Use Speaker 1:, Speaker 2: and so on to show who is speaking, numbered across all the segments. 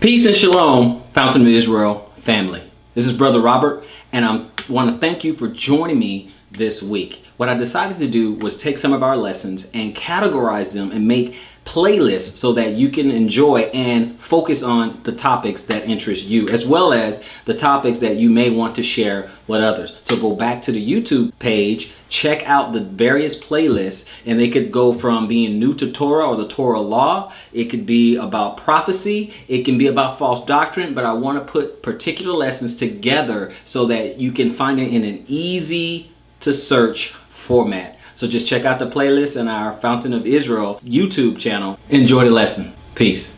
Speaker 1: Peace and shalom, Fountain of Israel family. This is Brother Robert, and I want to thank you for joining me this week. What I decided to do was take some of our lessons and categorize them and make playlists so that you can enjoy and focus on the topics that interest you, as well as the topics that you may want to share with others. So go back to the YouTube page, check out the various playlists, and they could go from being new to Torah or the Torah law. It could be about prophecy. It can be about false doctrine, but I want to put particular lessons together so that you can find it in an easy to search format. So just check out the playlist in our Fountain of Israel YouTube channel. Enjoy the lesson. Peace.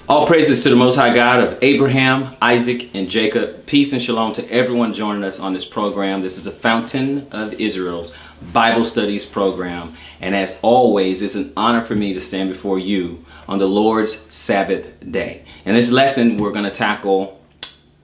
Speaker 1: All praises to the Most High God of Abraham, Isaac, and Jacob. Peace and shalom to everyone joining us on this program. This is the Fountain of Israel's Bible Studies program. And as always, it's an honor for me to stand before you on the Lord's Sabbath day. In this lesson, we're going to tackle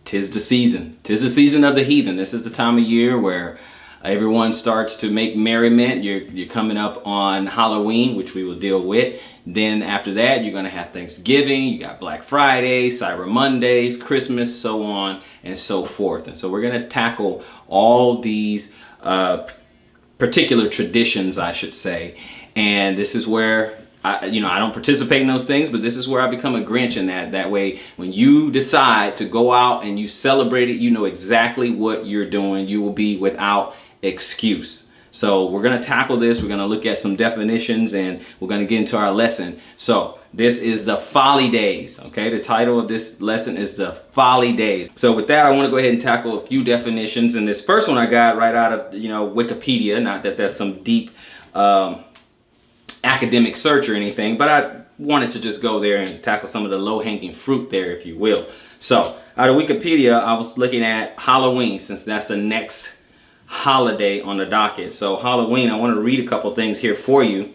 Speaker 1: Tis the Season. Tis the season of the heathen. This is the time of year where everyone starts to make merriment. You're coming up on Halloween, which we will deal with. Then after that, you're going to have Thanksgiving. You got Black Friday, Cyber Mondays, Christmas, so on and so forth. And so we're going to tackle all these particular traditions, I should say. And this is where I don't participate in those things, but this is where I become a Grinch in that. That way, when you decide to go out and you celebrate it, you know exactly what you're doing. You will be without excuse. So we're going to tackle this. We're going to look at some definitions and we're going to get into our lesson. So this is the Folly Days. Okay, the title of this lesson is the Folly Days. So with that, I want to go ahead and tackle a few definitions. And this first one I got right out of Wikipedia. Not that that's some deep academic search or anything, but I wanted to just go there and tackle some of the low-hanging fruit there, if you will. So out of Wikipedia, I was looking at Halloween, since that's the next holiday on the docket. So Halloween, I want to read a couple things here for you.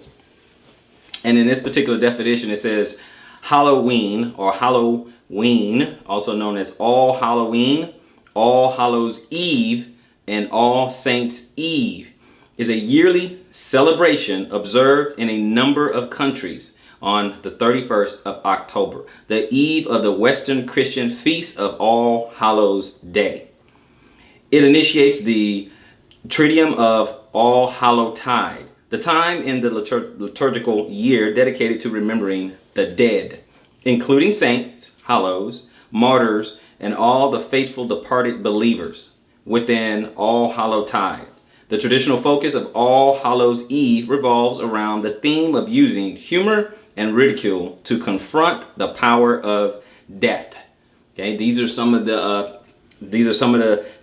Speaker 1: And in this particular definition, it says Halloween, or Halloween, also known as All Halloween, All Hallows Eve, and All Saints Eve, is a yearly celebration observed in a number of countries on the 31st of October, the eve of the Western Christian feast of All Hallows Day. It initiates the Triduum of All Hallowtide, the time in the liturgical year dedicated to remembering the dead, including saints, hallows, martyrs, and all the faithful departed believers within All Hallowtide. The traditional focus of All Hallows Eve revolves around the theme of using humor and ridicule to confront the power of death. Okay, these are some of the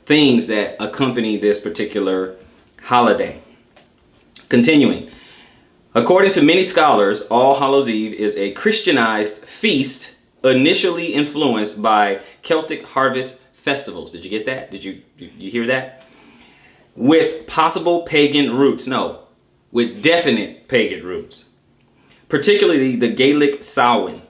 Speaker 1: things that accompany this particular holiday. Continuing, according to many scholars, All Hallows Eve is a Christianized feast initially influenced by Celtic harvest festivals. Did you get that? Did you hear that? With possible pagan roots. No, with definite pagan roots, particularly the Gaelic Samhain.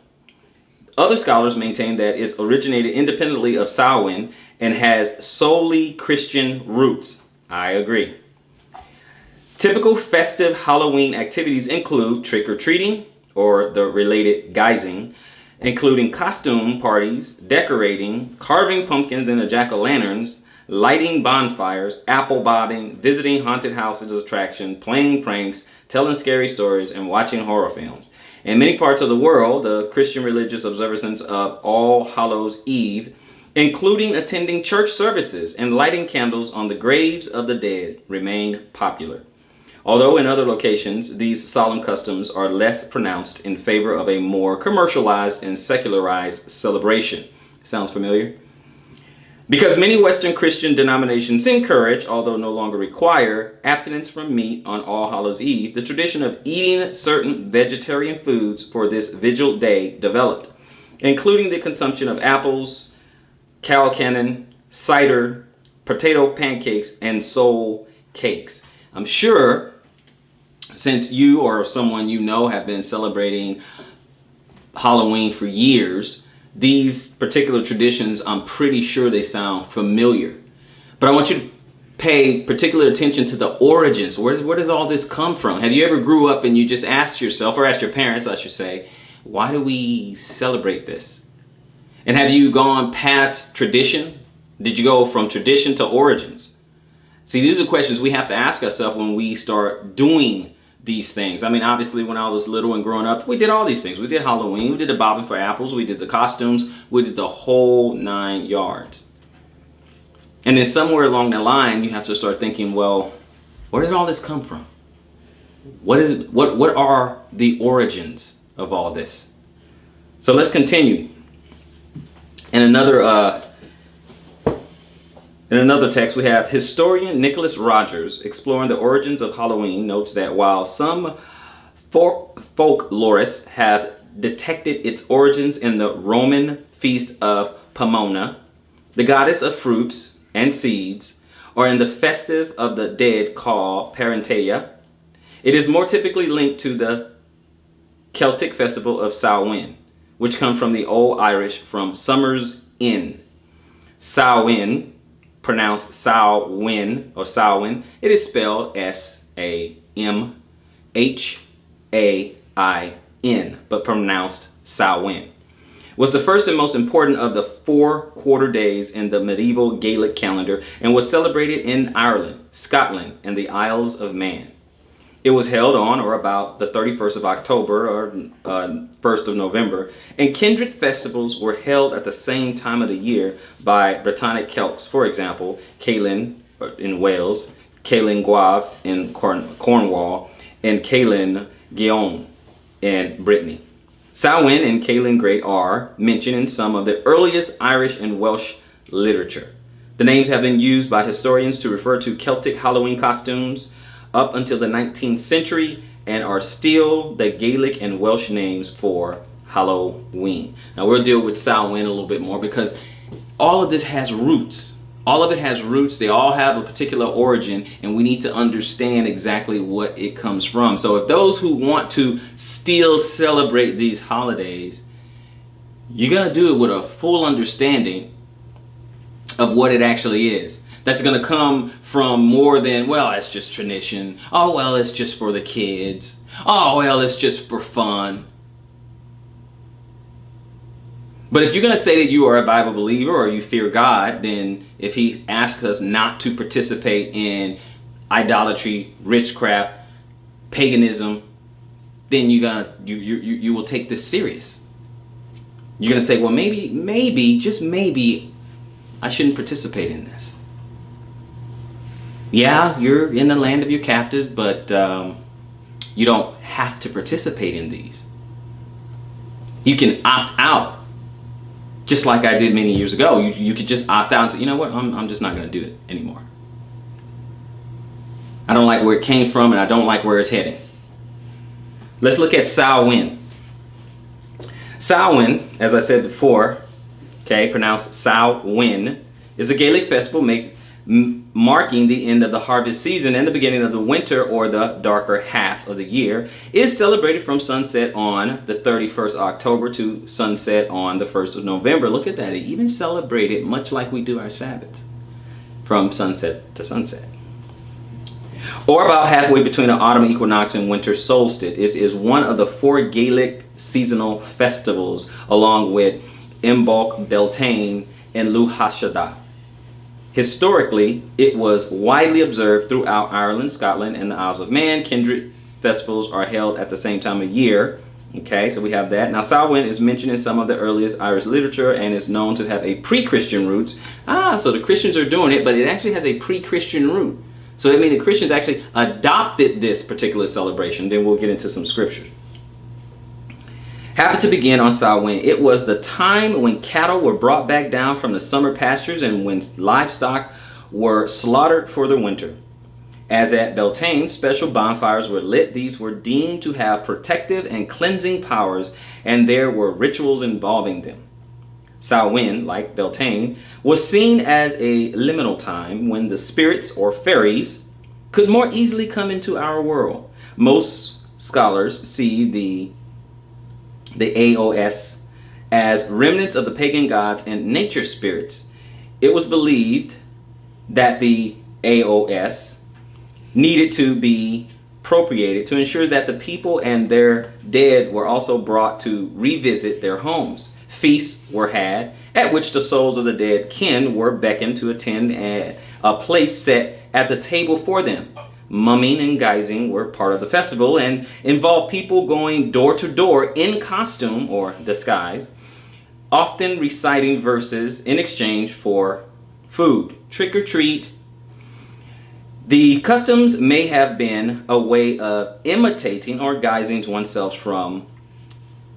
Speaker 1: Other scholars maintain that it originated independently of Samhain and has solely Christian roots. I agree. Typical festive Halloween activities include trick-or-treating, or the related guising, including costume parties, decorating, carving pumpkins into jack-o'-lanterns, lighting bonfires, apple bobbing, visiting haunted houses of attraction, playing pranks, telling scary stories, and watching horror films. In many parts of the world, the Christian religious observance of All Hallows Eve, including attending church services and lighting candles on the graves of the dead, remain popular. Although in other locations, these solemn customs are less pronounced in favor of a more commercialized and secularized celebration. Sounds familiar? Because many Western Christian denominations encourage, although no longer require, abstinence from meat on All Hallows Eve, the tradition of eating certain vegetarian foods for this vigil day developed, including the consumption of apples, cow cannon, cider, potato pancakes, and soul cakes. I'm sure since you or someone you know have been celebrating Halloween for years, these particular traditions, I'm pretty sure they sound familiar. But I want you to pay particular attention to the origins. Where does all this come from? Have you ever grew up and you just asked yourself, or asked your parents, I should say, why do we celebrate this? And have you gone past tradition? Did you go from tradition to origins? See, these are questions we have to ask ourselves when we start doing these things. I mean, obviously, when I was little and growing up, we did all these things. We did Halloween, we did the bobbing for apples, we did the costumes, we did the whole 9 yards. And then somewhere along the line, you have to start thinking, well, where did all this come from? What is it? What are the origins of all this? So let's continue. In another text, we have historian Nicholas Rogers, exploring the origins of Halloween, notes that while some folklorists have detected its origins in the Roman feast of Pomona, the goddess of fruits and seeds, or in the festive of the dead called Parenteia, it is more typically linked to the Celtic festival of Samhain, which comes from the Old Irish from Summer's Inn. Samhain, pronounced Samhain or Samhain, it is spelled Samhain, but pronounced Samhain. Was the first and most important of the 4 quarter days in the medieval Gaelic calendar and was celebrated in Ireland, Scotland, and the Isles of Man. It was held on or about the 31st of October or 1st of November, and kindred festivals were held at the same time of the year by Britannic Celts, for example, Caelan in Wales, Caelan Gav in Cornwall, and Caelan Gaeon in Brittany. Samhain and Caelan Great are mentioned in some of the earliest Irish and Welsh literature. The names have been used by historians to refer to Celtic Halloween costumes up until the 19th century and are still the Gaelic and Welsh names for Halloween. Now we'll deal with Samhain a little bit more because all of this has roots. All of it has roots. They all have a particular origin, and we need to understand exactly what it comes from. So if those who want to still celebrate these holidays, you're going to do it with a full understanding of what it actually is. That's going to come from more than, well, it's just tradition. Oh, well, it's just for the kids. Oh, well, it's just for fun. But if you're going to say that you are a Bible believer or you fear God, then if he asks us not to participate in idolatry, witchcraft, paganism, then you will take this serious. You're going to say, well, maybe, just maybe, I shouldn't participate in this. Yeah, you're in the land of your captive, but you don't have to participate in these. You can opt out. Just like I did many years ago. You could just opt out and say, you know what, I'm just not going to do it anymore. I don't like where it came from, and I don't like where it's heading. Let's look at Samhain. Samhain, as I said before, okay, pronounced Samhain, is a Gaelic festival marking the end of the harvest season and the beginning of the winter, or the darker half of the year. Is celebrated from sunset on the 31st of October to sunset on the 1st of November. Look at that. It even celebrated much like we do our Sabbath, from sunset to sunset. Or about halfway between the autumn equinox and winter solstice. It is one of the 4 Gaelic seasonal festivals, along with Imbolc, Beltane, and Lughashada. Historically, it was widely observed throughout Ireland, Scotland, and the Isles of Man. Kindred festivals are held at the same time of year. Okay, so we have that. Now, Samhain is mentioned in some of the earliest Irish literature and is known to have a pre-Christian roots. So the Christians are doing it, but it actually has a pre-Christian root. So that means the Christians actually adopted this particular celebration. Then we'll get into some scriptures. Happened to begin on Samhain. It was the time when cattle were brought back down from the summer pastures and when livestock were slaughtered for the winter. As at Beltane, special bonfires were lit. These were deemed to have protective and cleansing powers, and there were rituals involving them. Samhain, like Beltane, was seen as a liminal time when the spirits or fairies could more easily come into our world. Most scholars see the AOS as remnants of the pagan gods and nature spirits. It was believed that the AOS needed to be appropriated to ensure that the people and their dead were also brought to revisit their homes. Feasts were had at which the souls of the dead kin were beckoned to attend a place set at the table for them. Mumming and guising were part of the festival and involved people going door to door in costume or disguise, often reciting verses in exchange for food. Trick or treat. The customs may have been a way of imitating or guising oneself from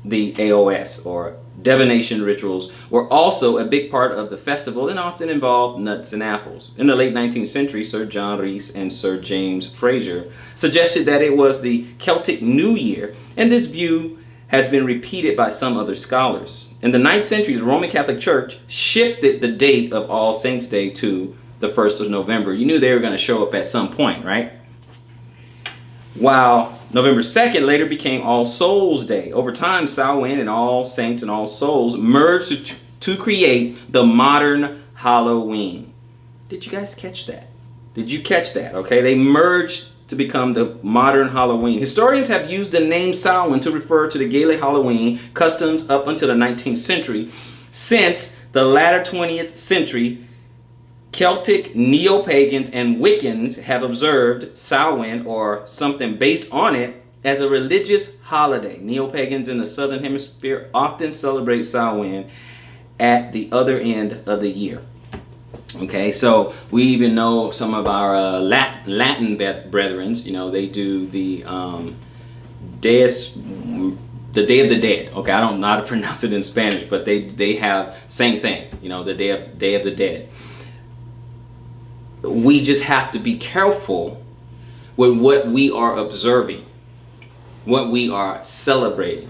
Speaker 1: the AOS, or divination rituals were also a big part of the festival and often involved nuts and apples. In the late 19th century, Sir John Rees and Sir James Fraser suggested that it was the Celtic New Year, and this view has been repeated by some other scholars. In the 9th century, the Roman Catholic Church shifted the date of All Saints' Day to the 1st of November. You knew they were going to show up at some point, right? While November 2nd later became All Souls Day. Over time, Samhain and All Saints and All Souls merged to create the modern Halloween. Did you guys catch that? Did you catch that? Okay, they merged to become the modern Halloween. Historians have used the name Samhain to refer to the Gaelic Halloween customs up until the 19th century. Since the latter 20th century, Celtic neo-pagans and Wiccans have observed Samhain or something based on it as a religious holiday. Neo-pagans in the southern hemisphere often celebrate Samhain at the other end of the year. Okay, so we even know some of our Latin brethren, you know, they do the Day of the Dead. Okay, I don't know how to pronounce it in Spanish, but they have same thing, you know, the Day of the Dead. We just have to be careful with what we are observing, what we are celebrating.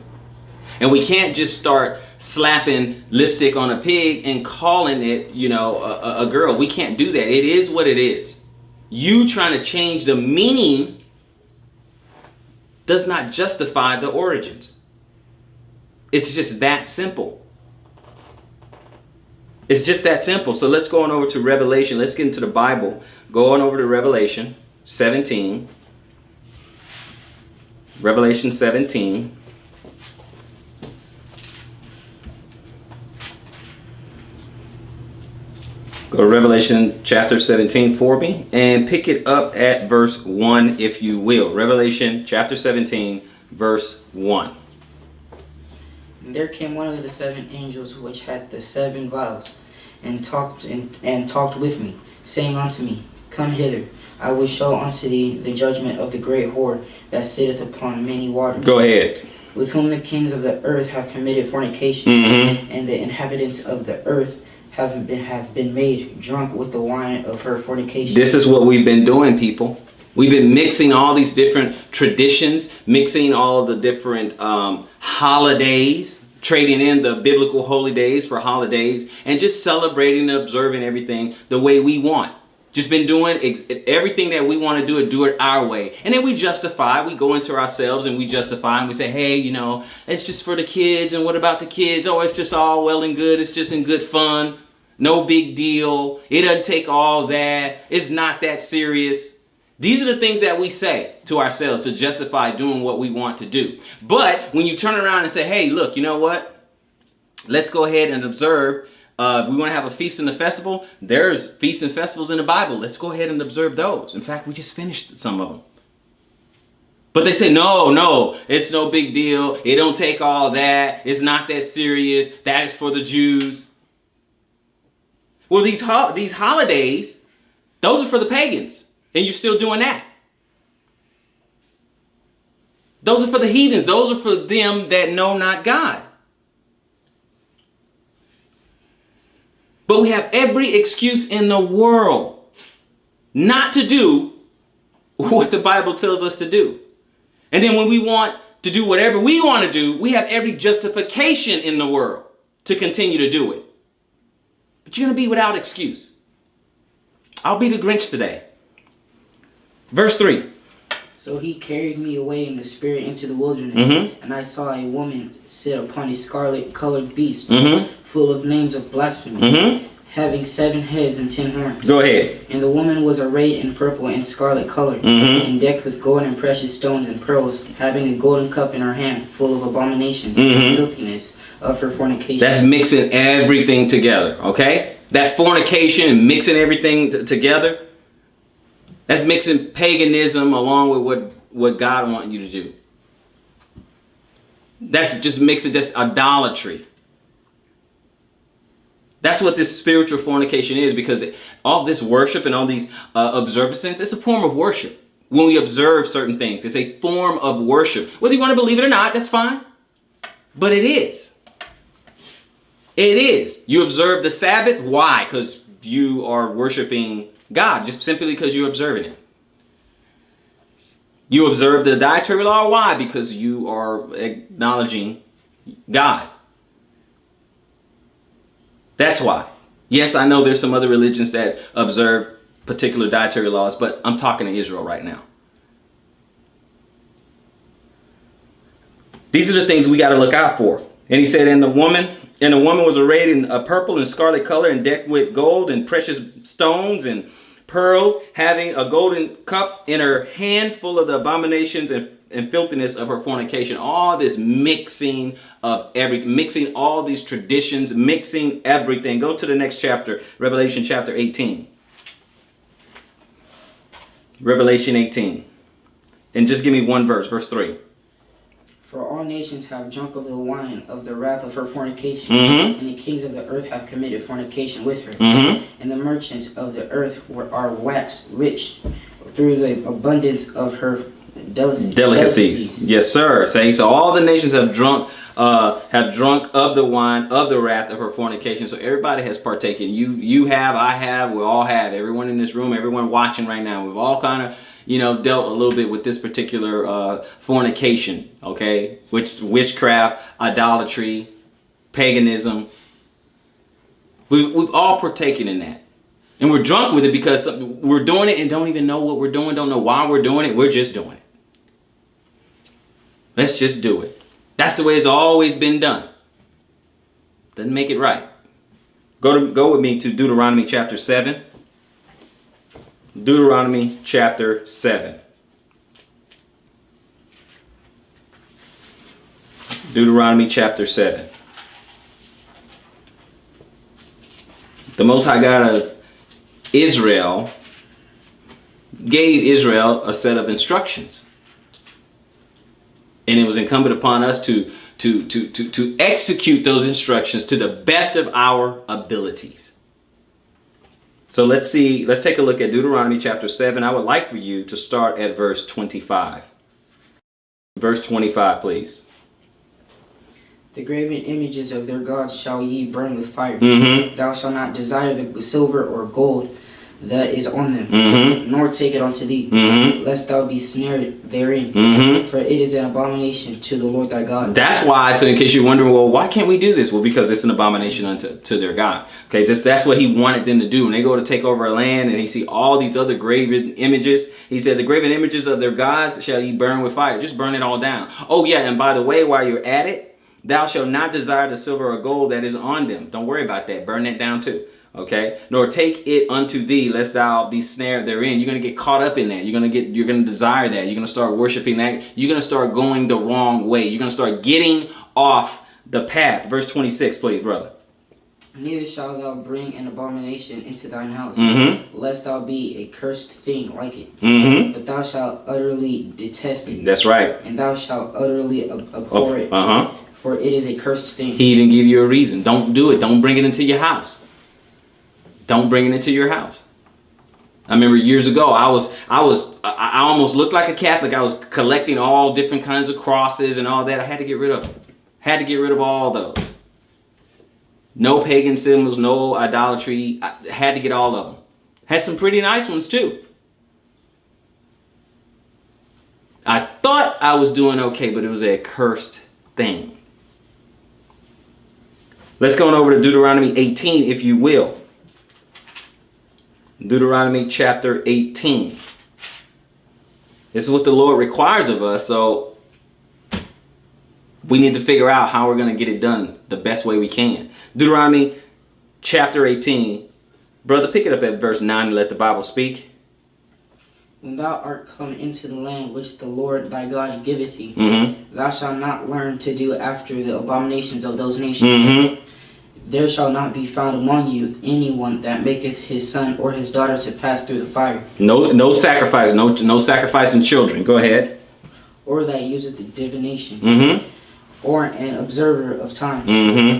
Speaker 1: And we can't just start slapping lipstick on a pig and calling it, you know, a girl. We can't do that. It is what it is. You trying to change the meaning does not justify the origins. It's just that simple. It's just that simple. So let's go on over to Revelation. Let's get into the Bible. Go on over to Revelation 17. Revelation 17. Go to Revelation chapter 17 for me and pick it up at verse 1 if you will. Revelation chapter 17 verse 1.
Speaker 2: And there came one of the seven angels which had the seven vials, and talked with me, saying unto me, Come hither, I will show unto thee the judgment of the great whore that sitteth upon many waters.
Speaker 1: Go ahead.
Speaker 2: With whom the kings of the earth have committed fornication, and the inhabitants of the earth have been made drunk with the wine of her fornication.
Speaker 1: This is what we've been doing, people. We've been mixing all these different traditions, mixing all the different holidays, trading in the biblical holy days for holidays, and just celebrating and observing everything the way we want. Just been doing everything that we want to do it our way. And then we justify, we go into ourselves and we justify and we say, hey, you know, it's just for the kids. And what about the kids? Oh, it's just all well and good. It's just in good fun. No big deal. It doesn't take all that. It's not that serious. These are the things that we say to ourselves to justify doing what we want to do. But when you turn around and say, hey, look, you know what? Let's go ahead and observe. We want to have a feast and a festival. There's feasts and festivals in the Bible. Let's go ahead and observe those. In fact, we just finished some of them. But they say, no, it's no big deal. It don't take all that. It's not that serious. That is for the Jews. Well, these holidays, those are for the pagans. And you're still doing that. Those are for the heathens. Those are for them that know not God. But we have every excuse in the world not to do what the Bible tells us to do. And then when we want to do whatever we want to do, we have every justification in the world to continue to do it. But you're going to be without excuse. I'll be the Grinch today. Verse 3.
Speaker 2: So he carried me away in the spirit into the wilderness, and I saw a woman sit upon a scarlet-colored beast, full of names of blasphemy, having 7 heads and 10 horns.
Speaker 1: Go ahead.
Speaker 2: And the woman was arrayed in purple and scarlet color, and decked with gold and precious stones and pearls, having a golden cup in her hand, full of abominations and filthiness of her fornication.
Speaker 1: That's mixing everything together, okay? That fornication and mixing everything together, that's mixing paganism along with what God wants you to do. That's just mixing just idolatry. That's what this spiritual fornication is, because all this worship and all these observances, it's a form of worship. When we observe certain things, it's a form of worship. Whether you want to believe it or not, that's fine. But it is. It is. You observe the Sabbath. Why? Because you are worshiping God, just simply because you're observing it. You observe the dietary law. Why? Because you are acknowledging God. That's why. Yes, I know there's some other religions that observe particular dietary laws, but I'm talking to Israel right now. These are the things we got to look out for. And he said, and the woman was arrayed in a purple and scarlet color, and decked with gold and precious stones and pearls, having a golden cup in her hand, full of the abominations and filthiness of her fornication. All this mixing of everything, mixing all these traditions, mixing everything. Go to the next chapter, Revelation chapter 18. Revelation 18. And just give me one verse, verse 3.
Speaker 2: For all nations have drunk of the wine of the wrath of her fornication, and the kings of the earth have committed fornication with her. And the merchants of the earth are waxed rich through the abundance of her delicacies.
Speaker 1: Yes, sir. So all the nations have drunk of the wine of the wrath of her fornication. So everybody has partaken. You have, I have, we all have. Everyone in this room, everyone watching right now, we've all kind of dealt a little bit with this particular fornication, okay? Witchcraft, idolatry, paganism. We've all partaken in that. And we're drunk with it because we're doing it and don't even know what we're doing, don't know why we're doing it. We're just doing it. Let's just do it. That's the way it's always been done. Doesn't make it right. Go with me to Deuteronomy chapter 7. Deuteronomy chapter 7. Deuteronomy chapter 7. The Most High God of Israel gave Israel a set of instructions. And it was incumbent upon us to execute those instructions to the best of our abilities. So let's take a look at Deuteronomy chapter 7. I would like for you to start at verse 25. Verse 25, please.
Speaker 2: The graven images of their gods shall ye burn with fire. Thou shalt not desire the silver or gold that is on them, nor take it unto thee, lest thou be snared therein. For it is an abomination to the Lord thy God.
Speaker 1: That's why, so in case you're wondering, well, why can't we do this? Well, because it's an abomination to their God. Okay, that's what he wanted them to do. When they go to take over a land and he see all these other graven images, he said, the graven images of their gods shall ye burn with fire. Just burn it all down. Oh yeah, and by the way, while you're at it, thou shalt not desire the silver or gold that is on them. Don't worry about that. Burn that down too. Okay, nor take it unto thee, lest thou be snared therein. You're going to get caught up in that. You're going to desire that. You're going to start worshiping that. You're going to start going the wrong way. You're going to start getting off the path. Verse 26, please, brother.
Speaker 2: Neither shalt thou bring an abomination into thine house, lest thou be a cursed thing like it. But thou shalt utterly detest it.
Speaker 1: That's right.
Speaker 2: And thou shalt utterly abhor it. For it is a cursed thing.
Speaker 1: He even give you a reason. Don't do it. Don't bring it into your house. Don't bring it into your house. I remember years ago, I almost looked like a Catholic. I was collecting all different kinds of crosses and all that. I had to get rid of them. Had to get rid of all those. No pagan symbols, no idolatry. I had to get all of them. Had some pretty nice ones too. I thought I was doing okay, but it was a cursed thing. Let's go on over to Deuteronomy 18, if you will. Deuteronomy chapter 18. This is what the Lord requires of us, so we need to figure out how we're going to get it done the best way we can. Deuteronomy chapter 18. Brother, pick it up at verse 9 and let the Bible speak.
Speaker 2: When thou art come into the land which the Lord thy God giveth thee, thou shalt not learn to do after the abominations of those nations. There shall not be found among you anyone that maketh his son or his daughter to pass through the fire. No
Speaker 1: sacrifice, no sacrificing children. Go ahead.
Speaker 2: Or that useth divination, or an observer of times,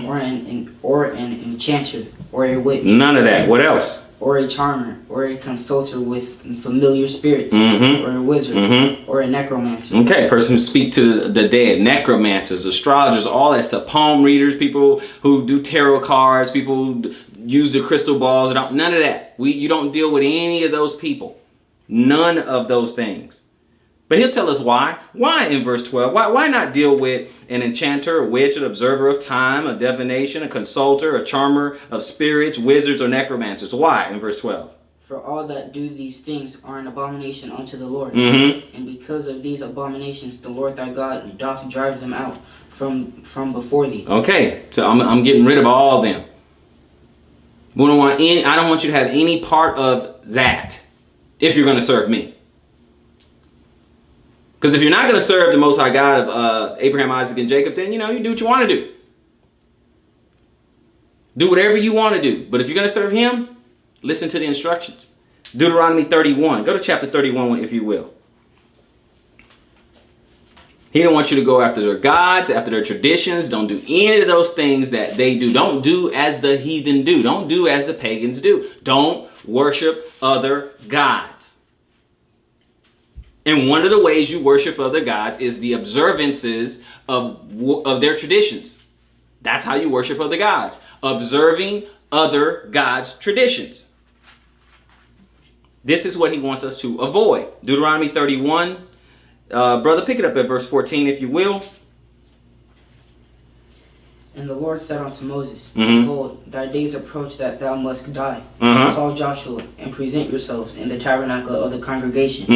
Speaker 2: or an enchanter, or a witch.
Speaker 1: None of that. What else?
Speaker 2: Or a charmer, or a consulter with familiar spirits, or a wizard, or a necromancer.
Speaker 1: Okay, person who speak to the dead, necromancers, astrologers, all that stuff. Palm readers, people who do tarot cards, people who use the crystal balls. None of that. You don't deal with any of those people. None of those things. But he'll tell us why. Why in verse 12? Why not deal with an enchanter, a witch, an observer of time, a divination, a consulter, a charmer of spirits, wizards, or necromancers? Why in verse 12?
Speaker 2: For all that do these things are an abomination unto the Lord. And because of these abominations, the Lord thy God doth drive them out from before thee.
Speaker 1: Okay, so I'm getting rid of all of them. I don't want you to have any part of that if you're going to serve me. Because if you're not going to serve the Most High God of Abraham, Isaac, and Jacob, then, you do what you want to do. Do whatever you want to do. But if you're going to serve him, listen to the instructions. Deuteronomy 31. Go to chapter 31, if you will. He don't want you to go after their gods, after their traditions. Don't do any of those things that they do. Don't do as the heathen do. Don't do as the pagans do. Don't worship other gods. And one of the ways you worship other gods is the observances of their traditions. That's how you worship other gods. Observing other gods' traditions. This is what he wants us to avoid. Deuteronomy 31. Brother, pick it up at verse 14, if you will.
Speaker 2: And the Lord said unto Moses, Behold, thy days approach that thou must die. Call Joshua, and present yourselves in the tabernacle of the congregation,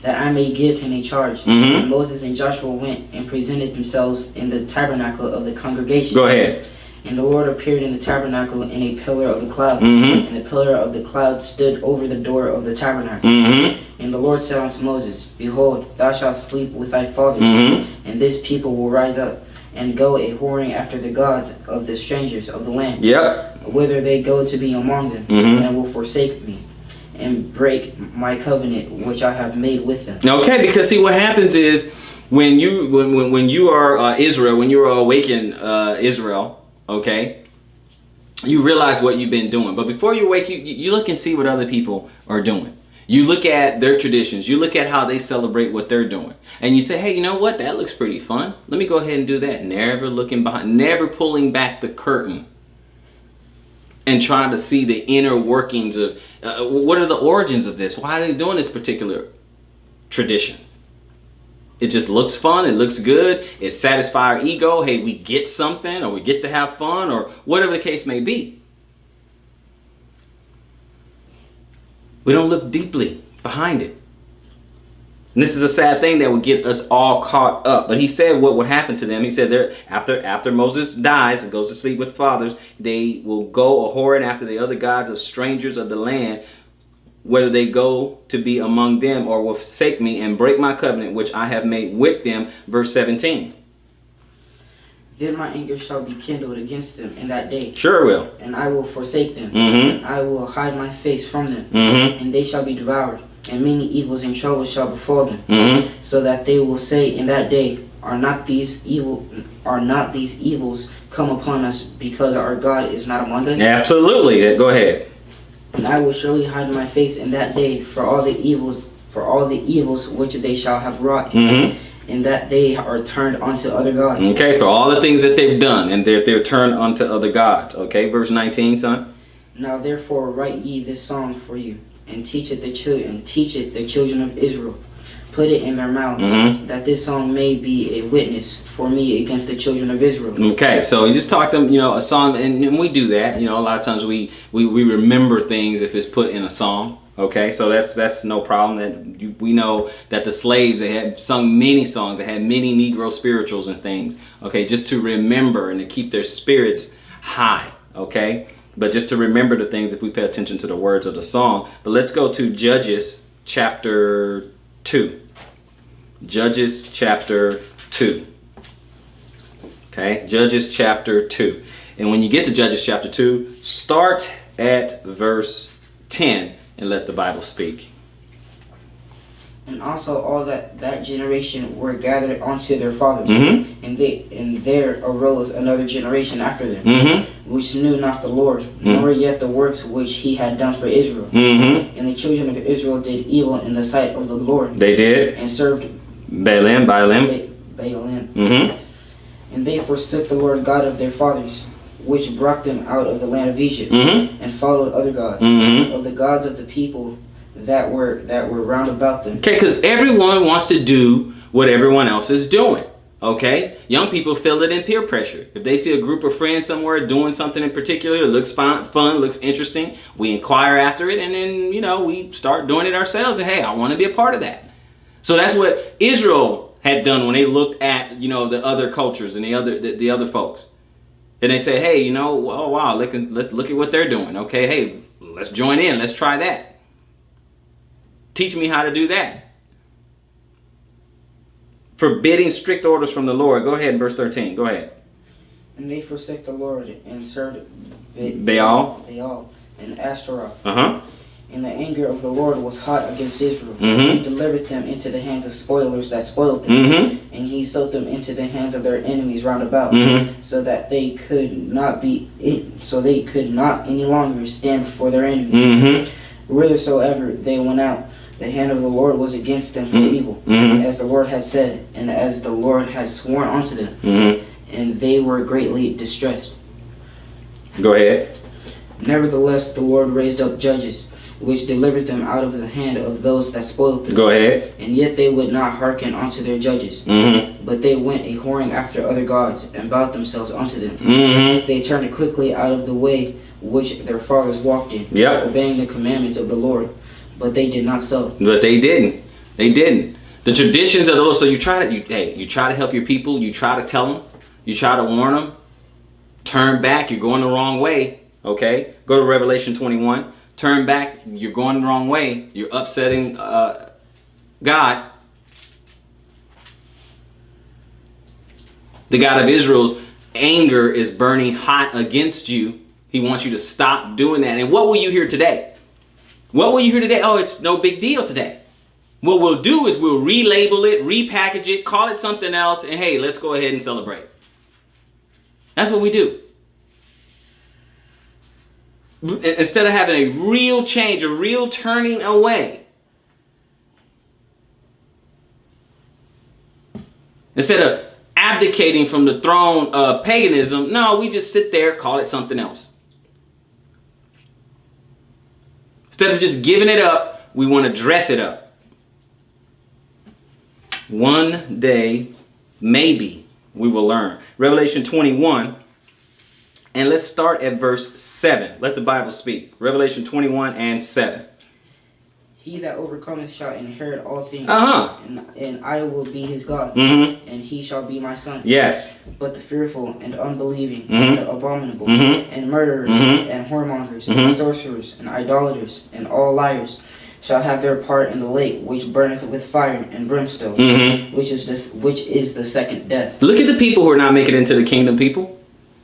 Speaker 2: that I may give him a charge. And Moses and Joshua went and presented themselves in the tabernacle of the congregation.
Speaker 1: Go ahead.
Speaker 2: And the Lord appeared in the tabernacle in a pillar of the cloud. And the pillar of the cloud stood over the door of the tabernacle. And the Lord said unto Moses, Behold, thou shalt sleep with thy fathers, and this people will rise up and go a whoring after the gods of the strangers of the land, whither they go to be among them, and will forsake me, and break my covenant which I have made with them.
Speaker 1: Okay, because see what happens is when you are Israel, when you are awakened Israel, okay, you realize what you've been doing. But before you awake, you look and see what other people are doing. You look at their traditions. You look at how they celebrate what they're doing. And you say, hey, you know what? That looks pretty fun. Let me go ahead and do that. Never looking behind, never pulling back the curtain and trying to see the inner workings of what are the origins of this? Why are they doing this particular tradition? It just looks fun. It looks good. It satisfies our ego. Hey, we get something, or we get to have fun, or whatever the case may be. We don't look deeply behind it. And this is a sad thing that would get us all caught up. But he said what would happen to them. He said after Moses dies and goes to sleep with the fathers, they will go a whoring after the other gods of strangers of the land, whether they go to be among them or will forsake me and break my covenant which I have made with them. Verse 17.
Speaker 2: Then my anger shall be kindled against them in that day.
Speaker 1: Sure will.
Speaker 2: And I will forsake them. And I will hide my face from them. And they shall be devoured. And many evils and troubles shall befall them. So that they will say in that day, Are not these evils come upon us because our God is not among us?
Speaker 1: Absolutely. Go ahead.
Speaker 2: And I will surely hide my face in that day for all the evils which they shall have wrought. And that they are turned unto other gods.
Speaker 1: Okay, for all the things that they've done, and they're turned unto other gods. Okay, verse 19, son.
Speaker 2: Now therefore write ye this song for you, and teach it the children of Israel, put it in their mouths, that this song may be a witness for me against the children of Israel.
Speaker 1: Okay, so you just talked them, a song, and we do that. A lot of times we remember things if it's put in a song. Okay, so that's no problem. We know that the slaves, they had sung many songs, they had many Negro spirituals and things. Okay, just to remember and to keep their spirits high. Okay, but just to remember the things if we pay attention to the words of the song. But let's go to Judges chapter 2. Judges chapter 2. Okay, Judges chapter 2. And when you get to Judges chapter 2, start at verse 10 and let the Bible speak.
Speaker 2: And also all that generation were gathered unto their fathers, and there arose another generation after them, which knew not the Lord, nor yet the works which he had done for Israel. And the children of Israel did evil in the sight of the Lord.
Speaker 1: They did.
Speaker 2: And served
Speaker 1: Baalim.
Speaker 2: And they forsook the Lord God of their fathers, which brought them out of the land of Egypt, and followed other gods, of the gods of the people that were round about them.
Speaker 1: Okay, because everyone wants to do what everyone else is doing. Okay, young people feel it in peer pressure. If they see a group of friends somewhere doing something in particular, it looks fun, looks interesting, we inquire after it, and then we start doing it ourselves. And hey, I want to be a part of that. So that's what Israel had done when they looked at the other cultures and the other folks, and they said, hey, oh wow, look at what they're doing. Okay, hey, let's join in. Let's try that. Teach me how to do that. Forbidding strict orders from the Lord. Go ahead in verse 13. Go ahead.
Speaker 2: And they forsook the Lord and served
Speaker 1: Baal
Speaker 2: and Ashtaroth.
Speaker 1: And
Speaker 2: the anger of the Lord was hot against Israel. He delivered them into the hands of spoilers that spoiled them. And he sold them into the hands of their enemies round about, so that they could not any longer stand before their enemies. Whithersoever they went out, the hand of the Lord was against them for evil, as the Lord had said, and as the Lord had sworn unto them. And they were greatly distressed.
Speaker 1: Go ahead.
Speaker 2: Nevertheless, the Lord raised up judges, which delivered them out of the hand of those that spoiled them.
Speaker 1: Go ahead.
Speaker 2: And yet they would not hearken unto their judges, but they went a whoring after other gods, and bowed themselves unto them. They turned quickly out of the way which their fathers walked in, obeying the commandments of the Lord. But they did not so.
Speaker 1: But they didn't. They didn't. The traditions of the Lord. So you try to help your people. You try to tell them. You try to warn them. Turn back. You're going the wrong way. Okay. Go to Revelation 21. Turn back. You're going the wrong way. You're upsetting God. The God of Israel's anger is burning hot against you. He wants you to stop doing that. And what will you hear today? What will you hear today? Oh, it's no big deal today. What we'll do is we'll relabel it, repackage it, call it something else, and hey, let's go ahead and celebrate. That's what we do. Instead of having a real change, a real turning away. Instead of abdicating from the throne of paganism, no, we just sit there, call it something else. Instead of just giving it up, we want to dress it up. One day, maybe, we will learn. Revelation 21, and let's start at verse 7. Let the Bible speak. Revelation 21 and 7.
Speaker 2: He that overcometh shall inherit all things, and I will be his God, and he shall be my son.
Speaker 1: Yes.
Speaker 2: But the fearful and unbelieving, and the abominable, and murderers, and whoremongers, and sorcerers, and idolaters, and all liars, shall have their part in the lake which burneth with fire and brimstone, which is the second death. Look at the people who are not making it into the kingdom, people.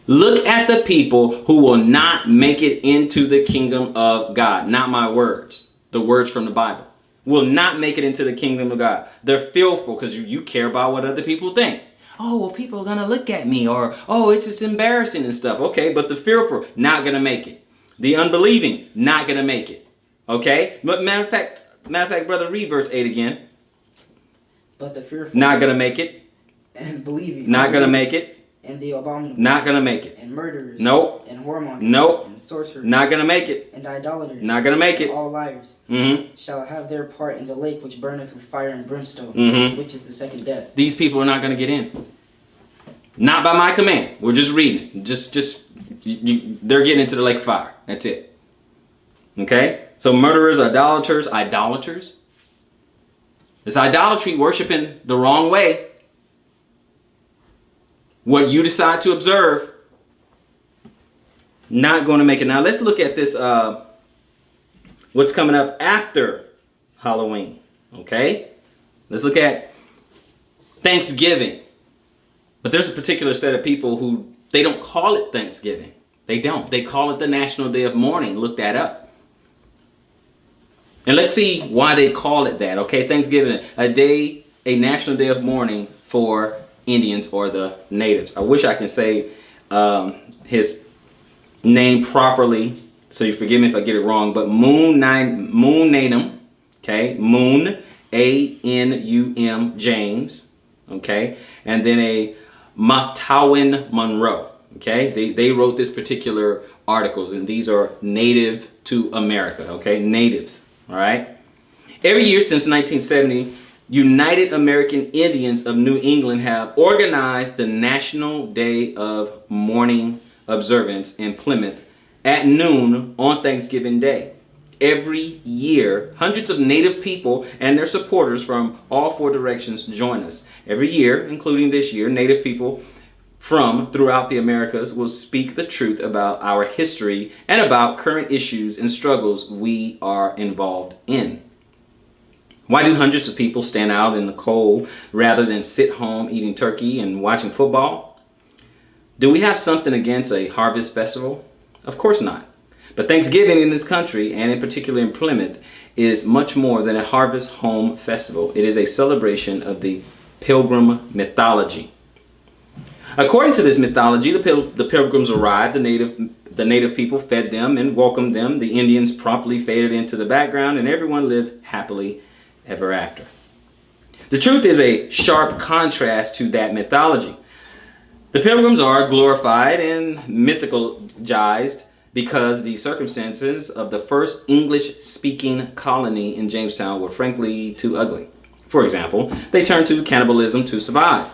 Speaker 2: Look at the people who will not make it into the kingdom of God. Not my words. The words from the Bible. Will not make it into the kingdom of God. They're fearful because you care about what other people think. Oh, well, people are going to look at me, or, oh, it's just embarrassing and stuff. Okay, but the fearful, not going to make it. The unbelieving, not going to make it. Okay? But matter of fact, brother, read verse 8 again. But the fearful,
Speaker 1: not going to make it.
Speaker 2: And believing,
Speaker 1: not going to make it.
Speaker 2: and the abominable,
Speaker 1: Not gonna make it.
Speaker 2: and murderers,
Speaker 1: Nope.
Speaker 2: and whoremongers,
Speaker 1: Nope.
Speaker 2: and sorcerers,
Speaker 1: Not gonna make it.
Speaker 2: and idolaters,
Speaker 1: Not gonna make
Speaker 2: and
Speaker 1: it.
Speaker 2: all liars, shall have their part in the lake which burneth with fire and brimstone, which is the second death.
Speaker 1: These people are not gonna get in. Not by my command. We're just reading it. They're getting into the lake of fire. That's it. Okay? So murderers, idolaters. It's idolatry, worshiping the wrong way. What you decide to observe, not going to make it. Now let's look at this, what's coming up after Halloween. Okay? Let's look at Thanksgiving. But there's a particular set of people who, they don't call it Thanksgiving. They don't. They call it the National Day of Mourning. Look that up. And let's see why they call it that. Okay, Thanksgiving, a national day of mourning for Indians or the natives. I wish I can say his name properly, so you forgive me if I get it wrong. But Moon Natum, okay, Moon, A-N-U-M, James, okay, and then a Matawin Monroe. Okay, they wrote this particular articles, and these are native to America. Okay, natives. All right. Every year since 1970, United American Indians of New England have organized the National Day of Mourning observance in Plymouth at noon on Thanksgiving Day. Every year, hundreds of Native people and their supporters from all four directions join us. Every year, including this year, Native people from throughout the Americas will speak the truth about our history and about current issues and struggles we are involved in. Why do hundreds of people stand out in the cold rather than sit home eating turkey and watching football? Do we have something against a harvest festival? Of course not. But Thanksgiving in this country, and in particular in Plymouth, is much more than a harvest home festival. It is a celebration of the Pilgrim mythology. According to this mythology, the Pilgrims arrived, the native people fed them and welcomed them, the Indians promptly faded into the background, and everyone lived happily ever after. The truth is a sharp contrast to that mythology. The Pilgrims are glorified and mythologized because the circumstances of the first English-speaking colony in Jamestown were frankly too ugly. For example, they turned to cannibalism to survive,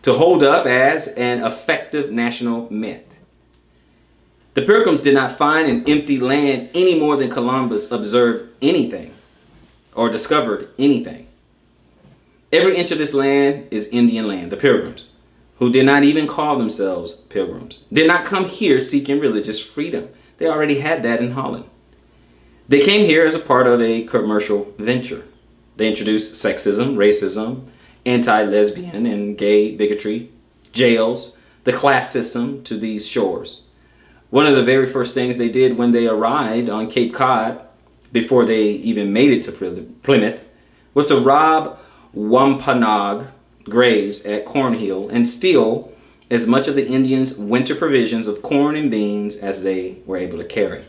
Speaker 1: to hold up as an effective national myth. The Pilgrims did not find an empty land any more than Columbus observed anything or discovered anything. Every inch of this land is Indian land. The Pilgrims, who did not even call themselves Pilgrims, did not come here seeking religious freedom. They already had that in Holland. They came here as a part of a commercial venture. They introduced sexism, racism, anti-lesbian and gay bigotry, jails, the class system to these shores. One of the very first things they did when they arrived on Cape Cod, before they even made it to Plymouth, was to rob Wampanoag graves at Cornhill and steal as much of the Indians' winter provisions of corn and beans as they were able to carry.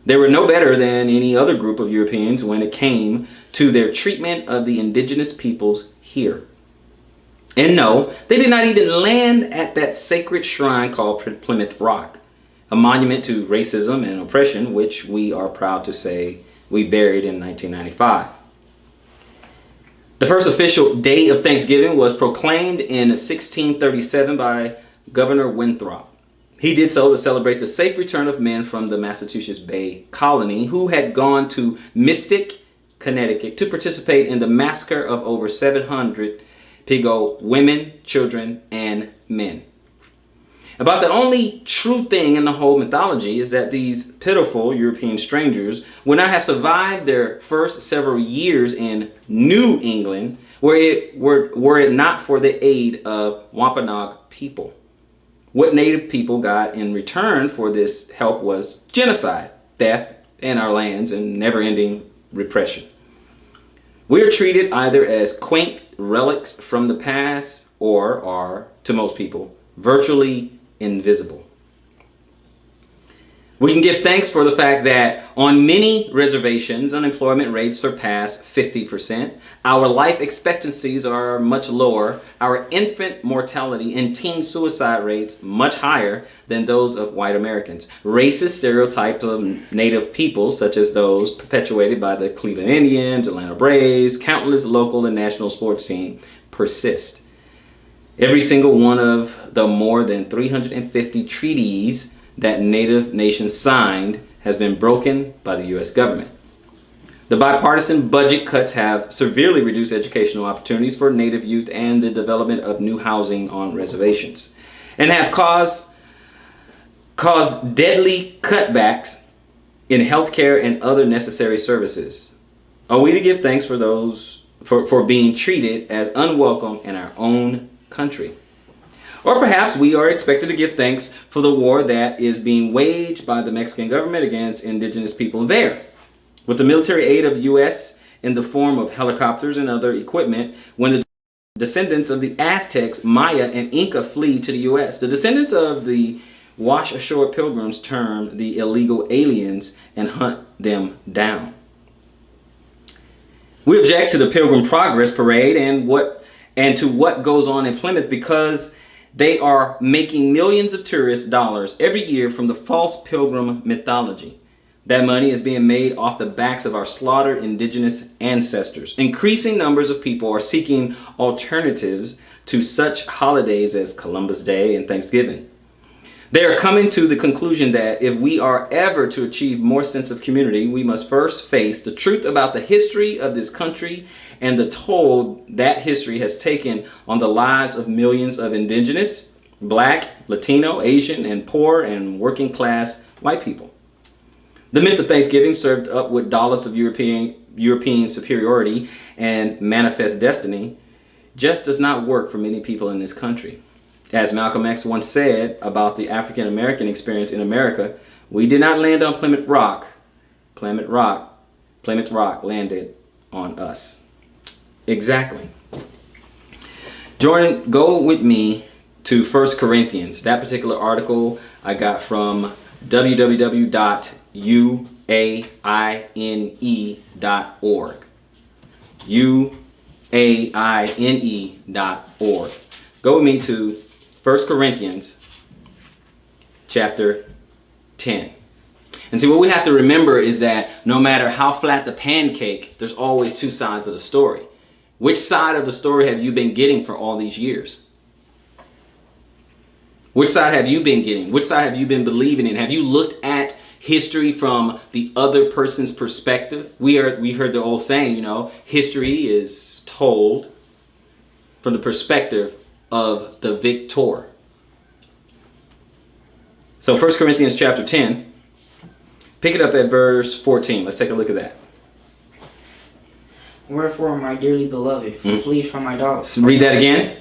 Speaker 1: They were no better than any other group of Europeans when it came to their treatment of the indigenous peoples here. And no, they did not even land at that sacred shrine called Plymouth Rock, a monument to racism and oppression, which we are proud to say we buried in 1995. The first official day of Thanksgiving was proclaimed in 1637 by Governor Winthrop. He did so to celebrate the safe return of men from the Massachusetts Bay Colony who had gone to Mystic, Connecticut to participate in the massacre of over 700 Pigou women, children, and men. About the only true thing in the whole mythology is that these pitiful European strangers would not have survived their first several years in New England were it not for the aid of Wampanoag people. What native people got in return for this help was genocide, theft in our lands, and never-ending repression. We are treated either as quaint relics from the past or are, to most people, virtually invisible. We can give thanks for the fact that on many reservations, unemployment rates surpass 50%. Our life expectancies are much lower. Our infant mortality and teen suicide rates much higher than those of white Americans. Racist stereotypes of Native people, such as those perpetuated by the Cleveland Indians, Atlanta Braves, countless local and national sports teams, persist. Every single one of the more than 350 treaties that Native nations signed has been broken by the U.S. government. The bipartisan budget cuts have severely reduced educational opportunities for Native youth and the development of new housing on reservations, and have caused deadly cutbacks in healthcare and other necessary services. Are we to give thanks for those for being treated as unwelcome in our own country? Or perhaps we are expected to give thanks for the war that is being waged by the Mexican government against indigenous people there. With the military aid of the U.S. in the form of helicopters and other equipment, when the descendants of the Aztecs, Maya, and Inca flee to the U.S., the descendants of the wash ashore pilgrims term the illegal aliens and hunt them down. We object to the Pilgrim Progress Parade and to what goes on in Plymouth because they are making millions of tourist dollars every year from the false pilgrim mythology. That money is being made off the backs of our slaughtered indigenous ancestors. Increasing numbers of people are seeking alternatives to such holidays as Columbus Day and Thanksgiving. They are coming to the conclusion that if we are ever to achieve more sense of community, we must first face the truth about the history of this country and the toll that history has taken on the lives of millions of indigenous, black, Latino, Asian, and poor and working class white people. The myth of Thanksgiving, served up with dollops of European superiority and manifest destiny, just does not work for many people in this country. As Malcolm X once said about the African American experience in America, we did not land on Plymouth Rock. Plymouth Rock landed on us. Exactly. Jordan, go with me to 1 Corinthians. That particular article I got from www.uaine.org. uaine.org. Go with me to 1 Corinthians chapter 10. And see, what we have to remember is that no matter how flat the pancake, there's always two sides of the story. Which side of the story have you been getting for all these years? Which side have you been getting? Which side have you been believing in? Have you looked at history from the other person's perspective? We heard the old saying, history is told from the perspective of the victor. So 1 Corinthians chapter 10, pick it up at verse 14. Let's take a look at that.
Speaker 2: Wherefore, my dearly beloved, flee from idolatry.
Speaker 1: Read that again.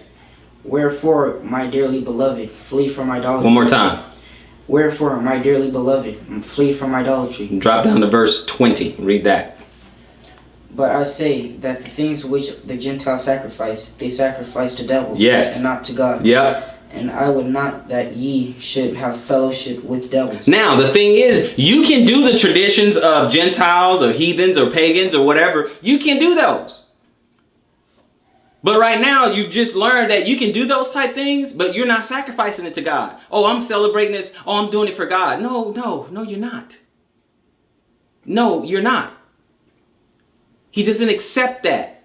Speaker 2: Wherefore, my dearly beloved, flee from idolatry.
Speaker 1: One more time.
Speaker 2: Wherefore, my dearly beloved, flee from idolatry.
Speaker 1: Drop down to verse 20. Read that.
Speaker 2: But I say that the things which the Gentiles sacrifice, they sacrifice to devils,
Speaker 1: yes,
Speaker 2: and not to God.
Speaker 1: Yep.
Speaker 2: And I would not that ye should have fellowship with devils.
Speaker 1: Now, the thing is, you can do the traditions of Gentiles or heathens or pagans or whatever. You can do those. But right now, you just learned that you can do those type things, but you're not sacrificing it to God. Oh, I'm celebrating this. Oh, I'm doing it for God. No, you're not. No, you're not. He doesn't accept that.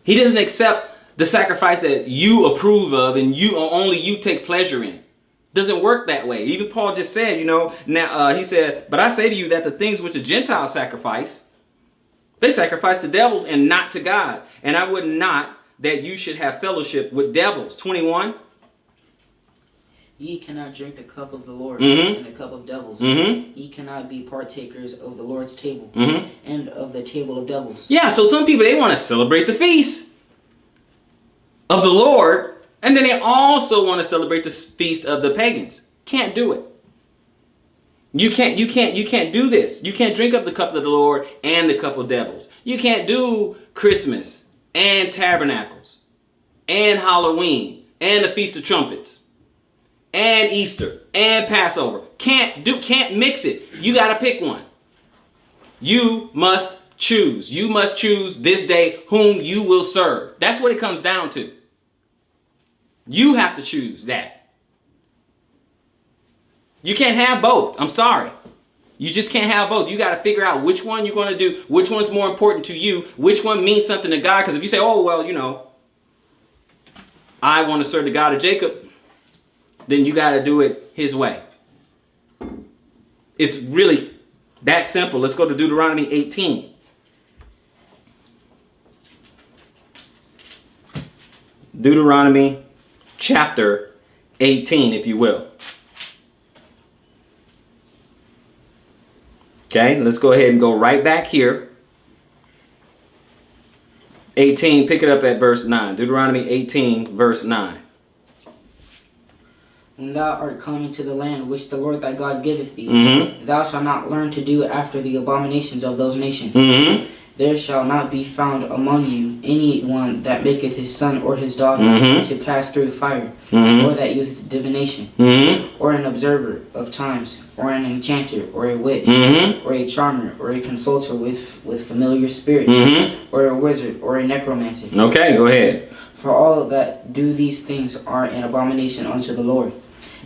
Speaker 1: He doesn't accept the sacrifice that you approve of and only you take pleasure in. Doesn't work that way. Even Paul just said, now he said, but I say to you that the things which the Gentiles sacrifice, they sacrifice to devils and not to God. And I would not that you should have fellowship with devils. 21.
Speaker 2: Ye cannot drink the cup of the Lord and the cup of devils. Ye cannot be partakers of the Lord's table and of the table of devils.
Speaker 1: Yeah, so some people, they want to celebrate the feast of the Lord, and then they also want to celebrate the feast of the pagans. Can't do it. You can't do this. You can't drink up the cup of the Lord and the cup of devils. You can't do Christmas and tabernacles and Halloween and the Feast of Trumpets and Easter and Passover. Can't mix it. You got to pick one. You must choose. You must choose this day whom you will serve. That's what it comes down to. You have to choose that. You can't have both. I'm sorry. You just can't have both. You got to figure out which one you're going to do, which one's more important to you, which one means something to God. Because if you say, oh, well, you know, I want to serve the God of Jacob, then you got to do it his way. It's really that simple. Let's go to Deuteronomy 18. Deuteronomy chapter 18, if you will. Okay, let's go ahead and go right back here. 18, pick it up at verse 9. Deuteronomy 18, verse 9.
Speaker 2: When thou art come into the land which the Lord thy God giveth thee,
Speaker 1: Thou
Speaker 2: shalt not learn to do after the abominations of those nations. There shall not be found among you any one that maketh his son or his daughter to pass through the fire, or that useth divination, or an observer of times, or an enchanter, or a witch, or a charmer, or a consulter with familiar spirits, or a wizard, or a necromancer.
Speaker 1: Okay, go ahead.
Speaker 2: For all that do these things are an abomination unto the Lord.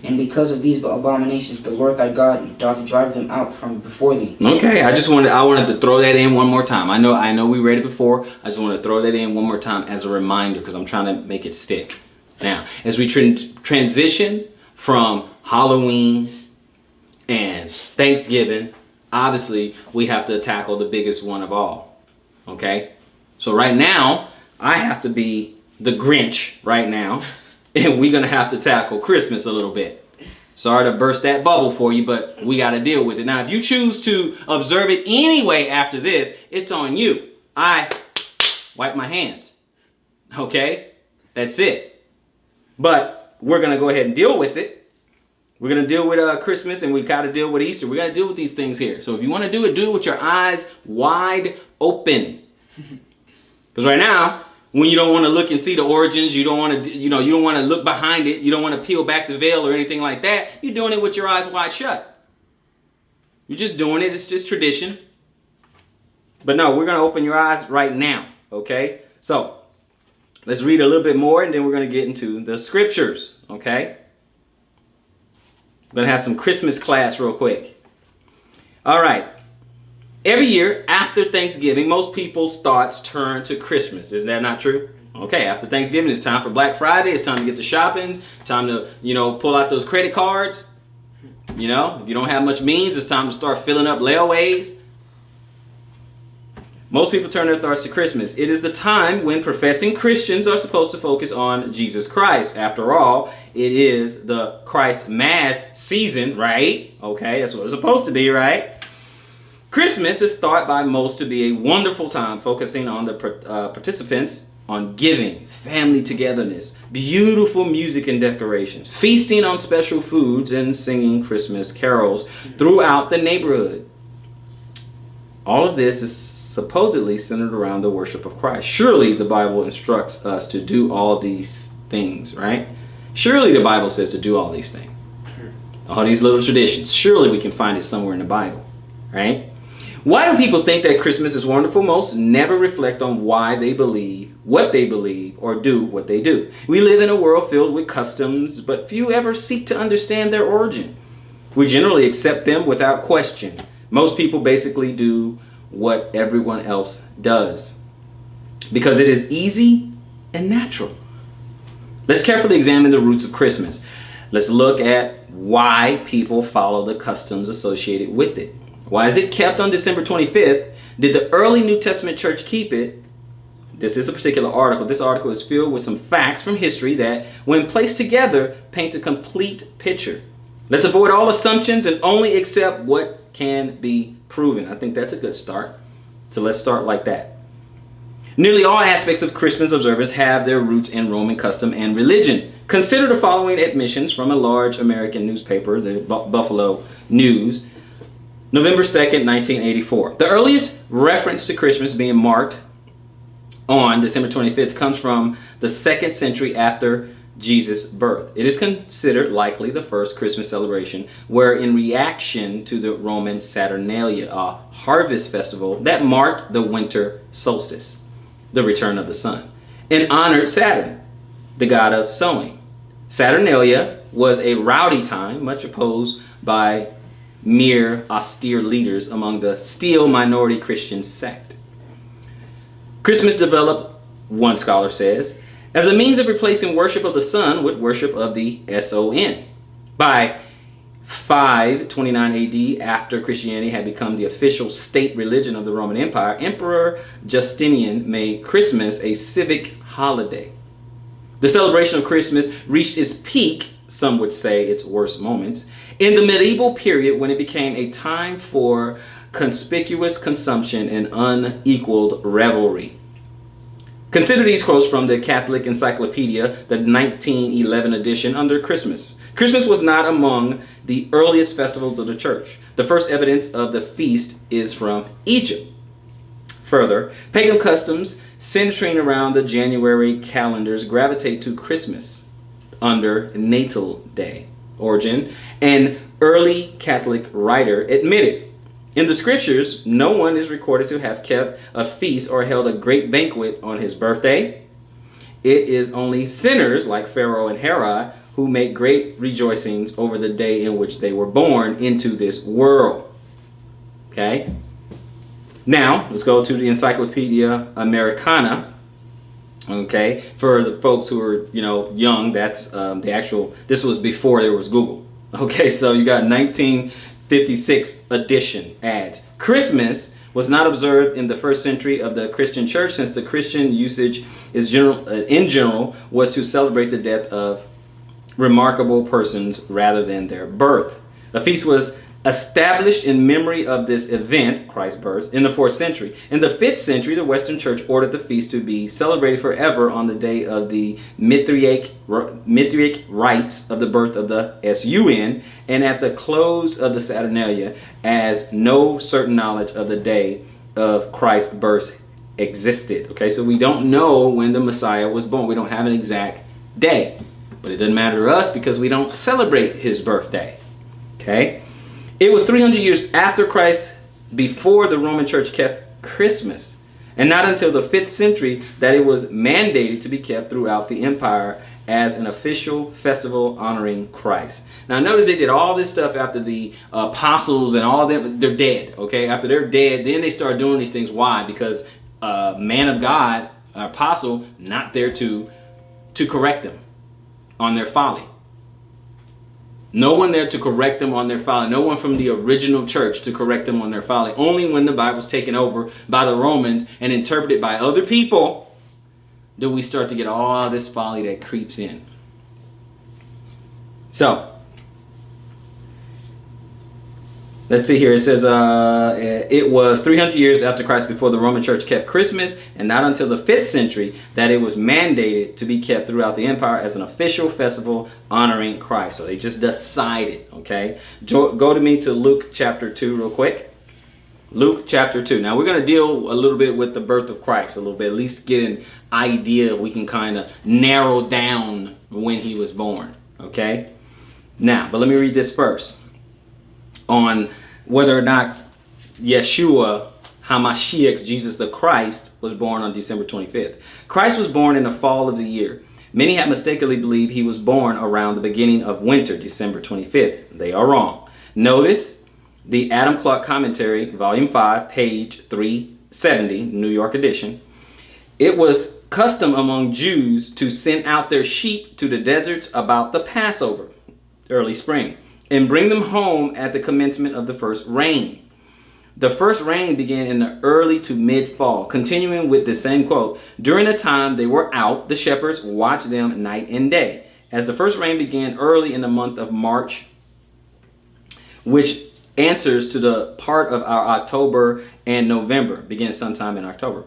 Speaker 2: And because of these abominations, the Lord thy God doth drive them out from before thee.
Speaker 1: Okay, I wanted to throw that in one more time. I know we read it before. I just want to throw that in one more time as a reminder because I'm trying to make it stick. Now, as we transition from Halloween and Thanksgiving, obviously we have to tackle the biggest one of all. Okay? So right now, I have to be the Grinch right now. And we're going to have to tackle Christmas a little bit. Sorry to burst that bubble for you, but we got to deal with it. Now, if you choose to observe it anyway after this, it's on you. I wipe my hands. Okay? That's it. But we're going to go ahead and deal with it. We're going to deal with Christmas, and we've got to deal with Easter. We're going to deal with these things here. So if you want to do it with your eyes wide open. Because right now, when you don't want to look and see the origins, you don't want to, you don't want to look behind it, you don't want to peel back the veil or anything like that, you're doing it with your eyes wide shut. You're just doing it. It's just tradition. But no, we're going to open your eyes right now. Okay? So, let's read a little bit more and then we're going to get into the scriptures. Okay? I'm going to have some Christmas class real quick. All right. Every year after Thanksgiving, most people's thoughts turn to Christmas. Is that not true? Okay, after Thanksgiving, it's time for Black Friday. It's time to get the shopping. Time to, pull out those credit cards. If you don't have much means, it's time to start filling up layaways. Most people turn their thoughts to Christmas. It is the time when professing Christians are supposed to focus on Jesus Christ. After all, it is the Christ Mass season, right? Okay, that's what it's supposed to be, right? Christmas is thought by most to be a wonderful time, focusing on the participants on giving, family togetherness, beautiful music and decorations, feasting on special foods, and singing Christmas carols throughout the neighborhood. All of this is supposedly centered around the worship of Christ. Surely the Bible instructs us to do all these things, right? Surely the Bible says to do all these things. All these little traditions. Surely we can find it somewhere in the Bible, right? Why do people think that Christmas is wonderful? Most never reflect on why they believe, what they believe, or do what they do. We live in a world filled with customs, but few ever seek to understand their origin. We generally accept them without question. Most people basically do what everyone else does because it is easy and natural. Let's carefully examine the roots of Christmas. Let's look at why people follow the customs associated with it. Why is it kept on December 25th? Did the early New Testament church keep it? This is a particular article. This article is filled with some facts from history that, when placed together, paint a complete picture. Let's avoid all assumptions and only accept what can be proven. I think that's a good start. So let's start like that. Nearly all aspects of Christmas observance have their roots in Roman custom and religion. Consider the following admissions from a large American newspaper, the Buffalo News, November 2nd, 1984. The earliest reference to Christmas being marked on December 25th comes from the 2nd century after Jesus' birth. It is considered likely the first Christmas celebration where, in reaction to the Roman Saturnalia, a harvest festival that marked the winter solstice, the return of the sun, and honored Saturn, the god of sowing. Saturnalia was a rowdy time, much opposed by mere austere leaders among the still minority Christian sect. Christmas developed, one scholar says, as a means of replacing worship of the sun with worship of the sun. By 529 AD, after Christianity had become the official state religion of the Roman Empire, Emperor Justinian made Christmas a civic holiday. The celebration of Christmas reached its peak, some would say its worst moments, in the medieval period when it became a time for conspicuous consumption and unequaled revelry. Consider these quotes from the Catholic Encyclopedia, the 1911 edition, under Christmas. Christmas was not among the earliest festivals of the church. The first evidence of the feast is from Egypt. Further, pagan customs centering around the January calendars gravitate to Christmas under Natal Day. Origen, an early Catholic writer, admitted, in the scriptures, no one is recorded to have kept a feast or held a great banquet on his birthday. It is only sinners like Pharaoh and Herod who make great rejoicings over the day in which they were born into this world. Okay? Now, let's go to the Encyclopedia Americana. Okay? For the folks who are, young, that's this was before there was Google. Okay, so you got 1956 edition adds. Christmas was not observed in the first century of the Christian church, since the Christian usage in general was to celebrate the death of remarkable persons rather than their birth. A feast was established in memory of this event, Christ's birth, in the 4th century. In the 5th century, the Western Church ordered the feast to be celebrated forever on the day of the Mithriatic rites of the birth of the Sun, and at the close of the Saturnalia, as no certain knowledge of the day of Christ's birth existed. Okay, so we don't know when the Messiah was born. We don't have an exact day, but it doesn't matter to us because we don't celebrate his birthday. Okay. It was 300 years after Christ before the Roman Church kept Christmas, and not until the 5th century that it was mandated to be kept throughout the empire as an official festival honoring Christ. Now notice they did all this stuff after the apostles and all them, they're dead, okay? After they're dead, then they start doing these things. Why? Because man of God, apostle, not there to correct them on their folly. No one there to correct them on their folly. No one from the original church to correct them on their folly. Only when the Bible's taken over by the Romans and interpreted by other people do we start to get all this folly that creeps in. So, let's see here. It says it was 300 years after Christ before the Roman Church kept Christmas, and not until the 5th century that it was mandated to be kept throughout the empire as an official festival honoring Christ. So they just decided, okay? Go to me to Luke chapter 2 real quick. Luke chapter 2. Now we're going to deal a little bit with the birth of Christ a little bit, at least get an idea. We can kind of narrow down when he was born, okay? Now, but let me read this first. On whether or not Yeshua HaMashiach, Jesus the Christ, was born on December 25th. Christ was born in the fall of the year. Many have mistakenly believed he was born around the beginning of winter, December 25th. They are wrong. Notice the Adam Clark Commentary, Volume 5, page 370, New York edition. It was custom among Jews to send out their sheep to the deserts about the Passover, early spring, and bring them home at the commencement of the first rain. The first rain began in the early to mid-fall, continuing with the same quote. During the time they were out, the shepherds watched them night and day. As the first rain began early in the month of March, which answers to the part of our October and November, begins sometime in October,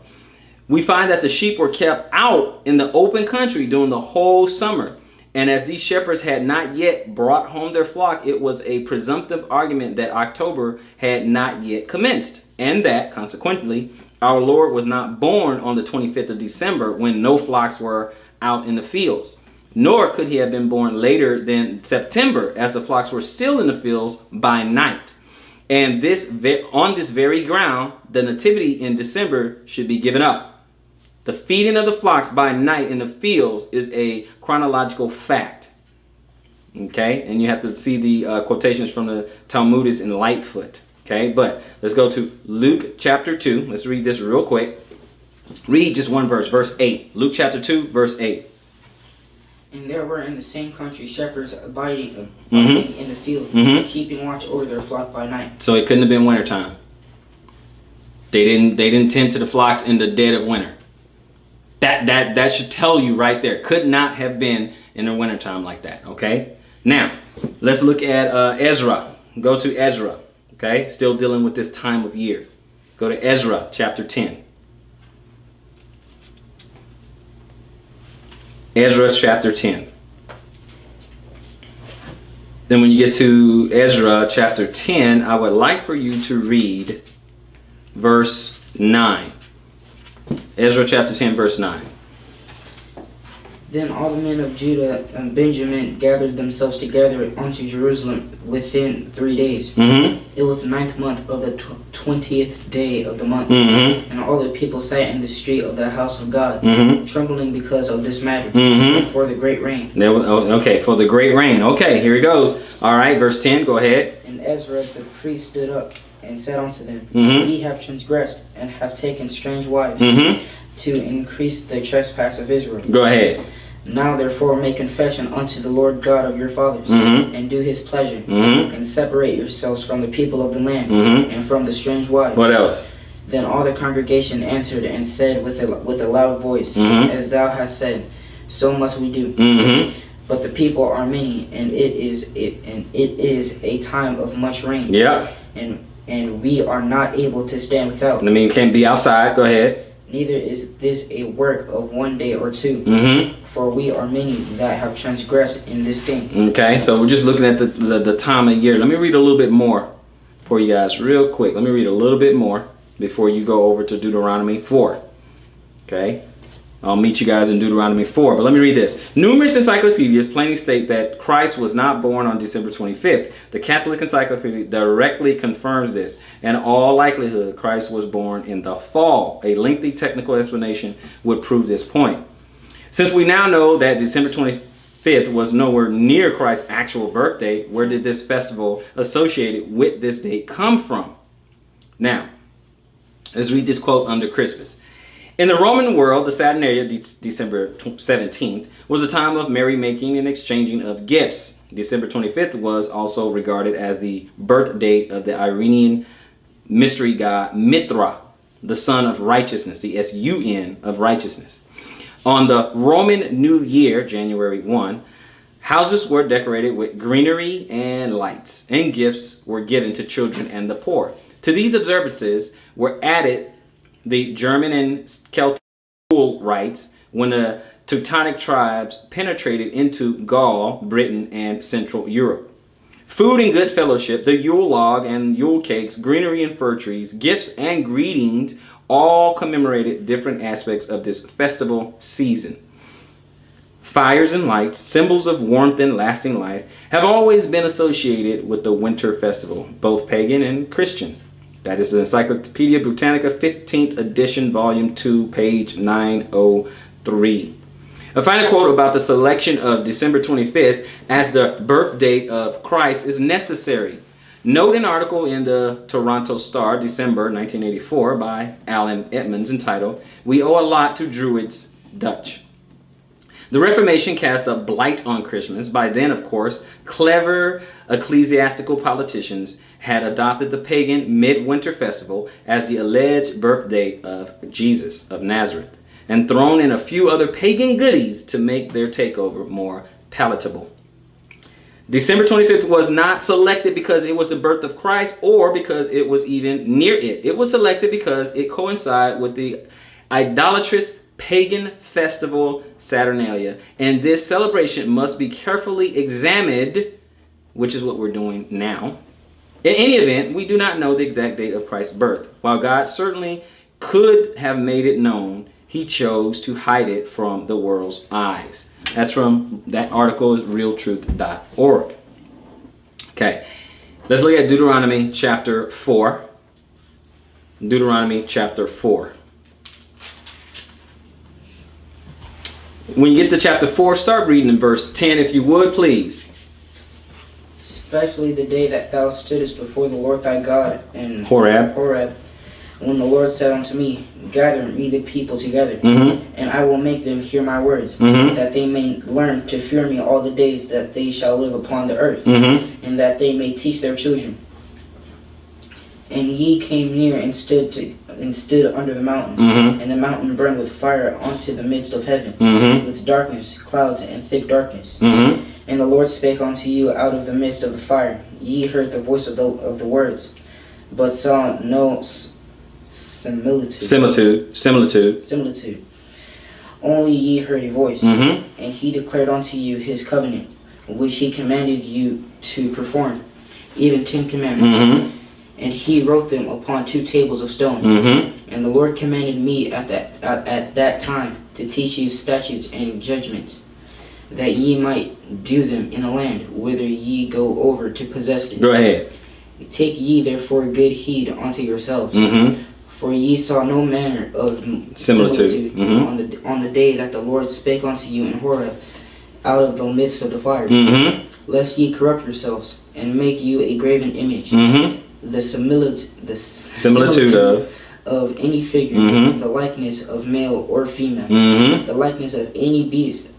Speaker 1: we find that the sheep were kept out in the open country during the whole summer. And as these shepherds had not yet brought home their flock, it was a presumptive argument that October had not yet commenced, and that, consequently, our Lord was not born on the 25th of December when no flocks were out in the fields. nor could he have been born later than September, as the flocks were still in the fields by night. And on this very ground, the nativity in December should be given up. The feeding of the flocks by night in the fields is a chronological fact. Okay, and you have to see the quotations from the Talmudists in Lightfoot. Okay, but let's go to Luke chapter 2. Let's read this real quick. Read just one verse, verse 8. Luke chapter 2, verse 8.
Speaker 2: And there were in the same country shepherds abiding in the field, keeping watch over their flock by night.
Speaker 1: So it couldn't have been wintertime. They didn't tend to the flocks in the dead of winter. That should tell you right there. Could not have been in the wintertime like that. Okay. Now let's look at Ezra. Go to Ezra. Okay. Still dealing with this time of year. Go to Ezra chapter 10. Ezra chapter 10. Then when you get to Ezra chapter 10, I would like for you to read verse 9. Ezra chapter 10, verse 9.
Speaker 2: Then all the men of Judah and Benjamin gathered themselves together unto Jerusalem within 3 days. It was the 9th month of the 20th day of the month. And all the people sat in the street of the house of God, trembling because of this matter, and for the great rain.
Speaker 1: Okay, for the great rain. Okay, here he goes. All right, verse 10, go ahead.
Speaker 2: And Ezra the priest stood up and said unto them, Ye have transgressed, and have taken strange wives, to increase the trespass of Israel.
Speaker 1: Go ahead.
Speaker 2: Now therefore make confession unto the Lord God of your fathers, and do his pleasure, and separate yourselves from the people of the land, and from the strange wives.
Speaker 1: What else?
Speaker 2: Then all the congregation answered and said with a loud voice, As thou hast said, so must we do. But the people are many, and it is a time of much rain.
Speaker 1: Yeah.
Speaker 2: And we are not able to stand without.
Speaker 1: I mean, can't be outside. Go ahead.
Speaker 2: Neither is this a work of one day or two, for we are many that have transgressed in this thing. Okay,
Speaker 1: so we're just looking at the time of year. Let me read a little bit more for you guys real quick. Let me read a little bit more before you go over to Deuteronomy 4. Okay, I'll meet you guys in Deuteronomy 4, but let me read this. Numerous encyclopedias plainly state that Christ was not born on December 25th. The Catholic Encyclopedia directly confirms this. In all likelihood, Christ was born in the fall. A lengthy technical explanation would prove this point. Since we now know that December 25th was nowhere near Christ's actual birthday, where did this festival associated with this date come from? Now, let's read this quote under Christmas. In the Roman world, the Saturnalia, December 17th, was a time of merrymaking and exchanging of gifts. December 25th was also regarded as the birth date of the Iranian mystery god Mithra, the son of righteousness, the S-U-N of righteousness. On the Roman New Year, January 1, houses were decorated with greenery and lights, and gifts were given to children and the poor. To these observances were added the German and Celtic rites when the Teutonic tribes penetrated into Gaul, Britain, and Central Europe. Food and good fellowship, the Yule log and Yule cakes, greenery and fir trees, gifts and greetings all commemorated different aspects of this festival season. Fires and lights, symbols of warmth and lasting life, have always been associated with the winter festival, both pagan and Christian. That is the Encyclopedia Britannica 15th edition, volume 2, page 903. A final quote about the selection of December 25th as the birth date of Christ is necessary. Note an article in the Toronto Star, December 1984, by Alan Edmonds entitled, "We Owe a Lot to Druids, Dutch." The Reformation cast a blight on Christmas. By then, of course, clever ecclesiastical politicians had adopted the pagan midwinter festival as the alleged birth date of Jesus of Nazareth, and thrown in a few other pagan goodies to make their takeover more palatable. December 25th was not selected because it was the birth of Christ or because it was even near it. It was selected because it coincided with the idolatrous pagan festival Saturnalia, and this celebration must be carefully examined, which is what we're doing now. In any event, we do not know the exact date of Christ's birth. While God certainly could have made it known, he chose to hide it from the world's eyes. That's from, that article is realtruth.org. Okay, let's look at Deuteronomy chapter 4. Deuteronomy chapter 4. When you get to chapter 4, start reading in verse 10 if you would, please.
Speaker 2: Especially the day that thou stoodest before the Lord thy God in
Speaker 1: Horeb.
Speaker 2: When the Lord said unto me, gather me the people together, and I will make them hear my words, that they may learn to fear me all the days that they shall live upon the earth, and that they may teach their children. And ye came near and stood under the mountain, and the mountain burned with fire unto the midst of heaven, with darkness, clouds, and thick darkness. And the Lord spake unto you out of the midst of the fire. Ye heard the voice of the words, but saw no similitude. Only ye heard a voice, and he declared unto you his covenant, which he commanded you to perform, even 10 commandments. And he wrote them upon 2 tables of stone. And the Lord commanded me at that time to teach you statutes and judgments, that ye might do them in the land whither ye go over to possess it.
Speaker 1: Go ahead.
Speaker 2: Take ye therefore good heed unto yourselves, for ye saw no manner of similitude on the day that the Lord spake unto you in Horeb out of the midst of the fire, lest ye corrupt yourselves and make you a graven image, the similitude of any figure, the likeness of male or female, the likeness of any beast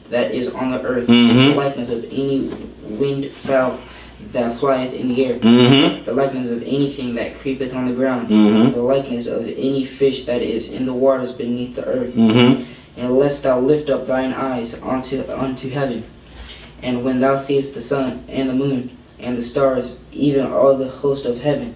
Speaker 2: that is on the earth, the likeness of any winged fowl that flieth in the air, the likeness of anything that creepeth on the ground, the likeness of any fish that is in the waters beneath the earth. And lest thou lift up thine eyes unto heaven, and when thou seest the sun and the moon and the stars, even all the host of heaven,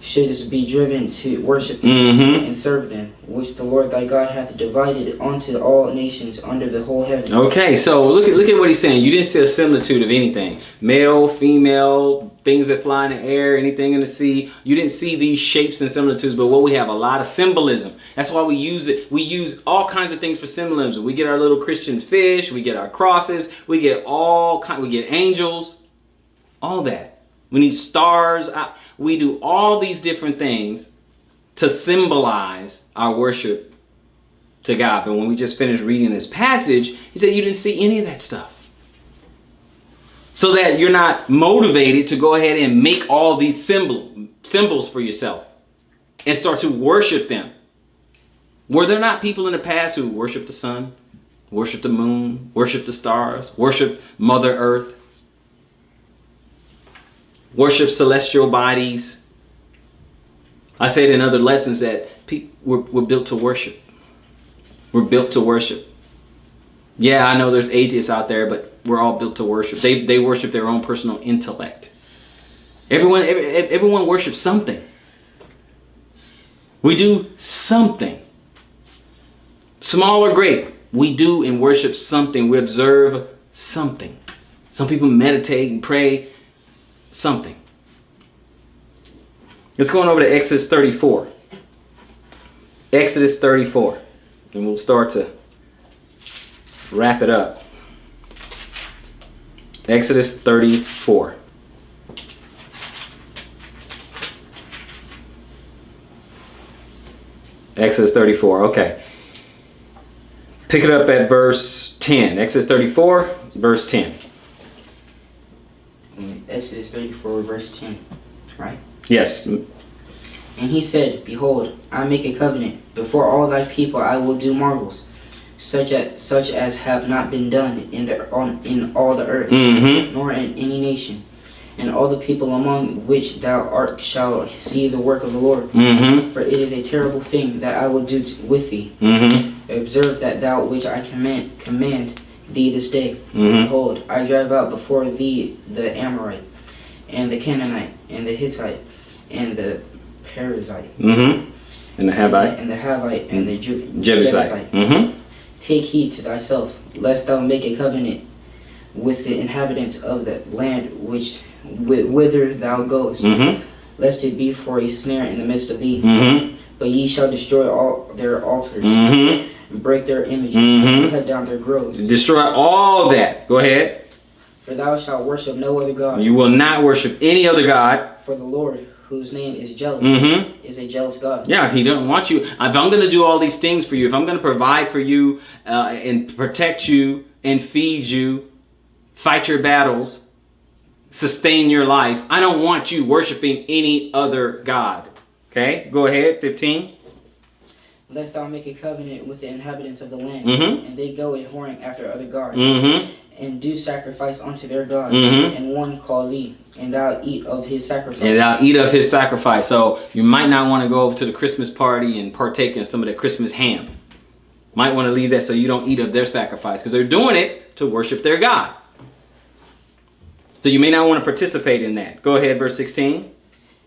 Speaker 2: shouldest be driven to worship them and serve them, which the Lord thy God hath divided unto all nations under the whole heaven. Okay, so look at what he's saying. You didn't see a similitude of anything. Male, female, things that fly in the air, anything in the sea. You didn't see these shapes and similitudes, but what we have, a lot of symbolism. That's why we use it. We use all kinds of things for symbolism. We get our little Christian fish, we get our crosses, we get we get angels, all that. We need stars. We do all these different things to symbolize our worship to God. But when we just finished reading this passage, he said you didn't see any of that stuff. So that you're not motivated to go ahead and make all these symbols for yourself and start to worship them. Were there not people in the past who worshiped the sun, worshiped the moon, worshiped the stars, worshiped Mother Earth, worship celestial bodies? I said in other lessons that we're built to worship. We're built to worship. Yeah, I know there's atheists out there, but we're all built to worship. They worship their own personal intellect. Everyone worships something. We do something. Small or great, we do and worship something. We observe something. Some people meditate and pray. Something. Let's go on over to Exodus 34. Exodus 34. And we'll start to wrap it up. Exodus 34. Exodus 34. Okay. Pick it up at verse 10. Exodus 34, verse 10. Exodus 34, verse 10, right?
Speaker 1: Yes.
Speaker 2: And he said, Behold, I make a covenant. Before all thy people I will do marvels, such as have not been done in all the earth, nor in any nation. And all the people among which thou art shall see the work of the Lord. For it is a terrible thing that I will do with thee. Observe that thou which I command thee this day. Behold, I drive out before thee the Amorite, and the Canaanite, and the Hittite, and the Perizzite,
Speaker 1: and the Havite,
Speaker 2: and the Jebusite. Take heed to thyself, lest thou make a covenant with the inhabitants of the land whither thou goest, lest it be for a snare in the midst of thee. But ye shall destroy all their altars, break their images,
Speaker 1: Mhm.
Speaker 2: cut down their groves.
Speaker 1: Destroy all that. Go ahead.
Speaker 2: For thou shalt worship no other God.
Speaker 1: You will not worship any other God.
Speaker 2: For the Lord, whose name is jealous,
Speaker 1: Mhm.
Speaker 2: is a jealous God.
Speaker 1: Yeah, if he doesn't want you, if I'm going to do all these things for you, if I'm going to provide for you and protect you and feed you, fight your battles, sustain your life, I don't want you worshiping any other God. Okay, go ahead, 15.
Speaker 2: Lest thou make a covenant with the inhabitants of the land,
Speaker 1: Mhm.
Speaker 2: and they go a whoring after other gods,
Speaker 1: Mhm.
Speaker 2: and do sacrifice unto their gods,
Speaker 1: Mhm.
Speaker 2: and one call thee, and thou eat of his sacrifice.
Speaker 1: And I'll eat of his sacrifice. So you might not want to go over to the Christmas party and partake in some of the Christmas ham. Might want to leave that so you don't eat of their sacrifice, because they're doing it to worship their God. So you may not want to participate in that. Go ahead, verse 16.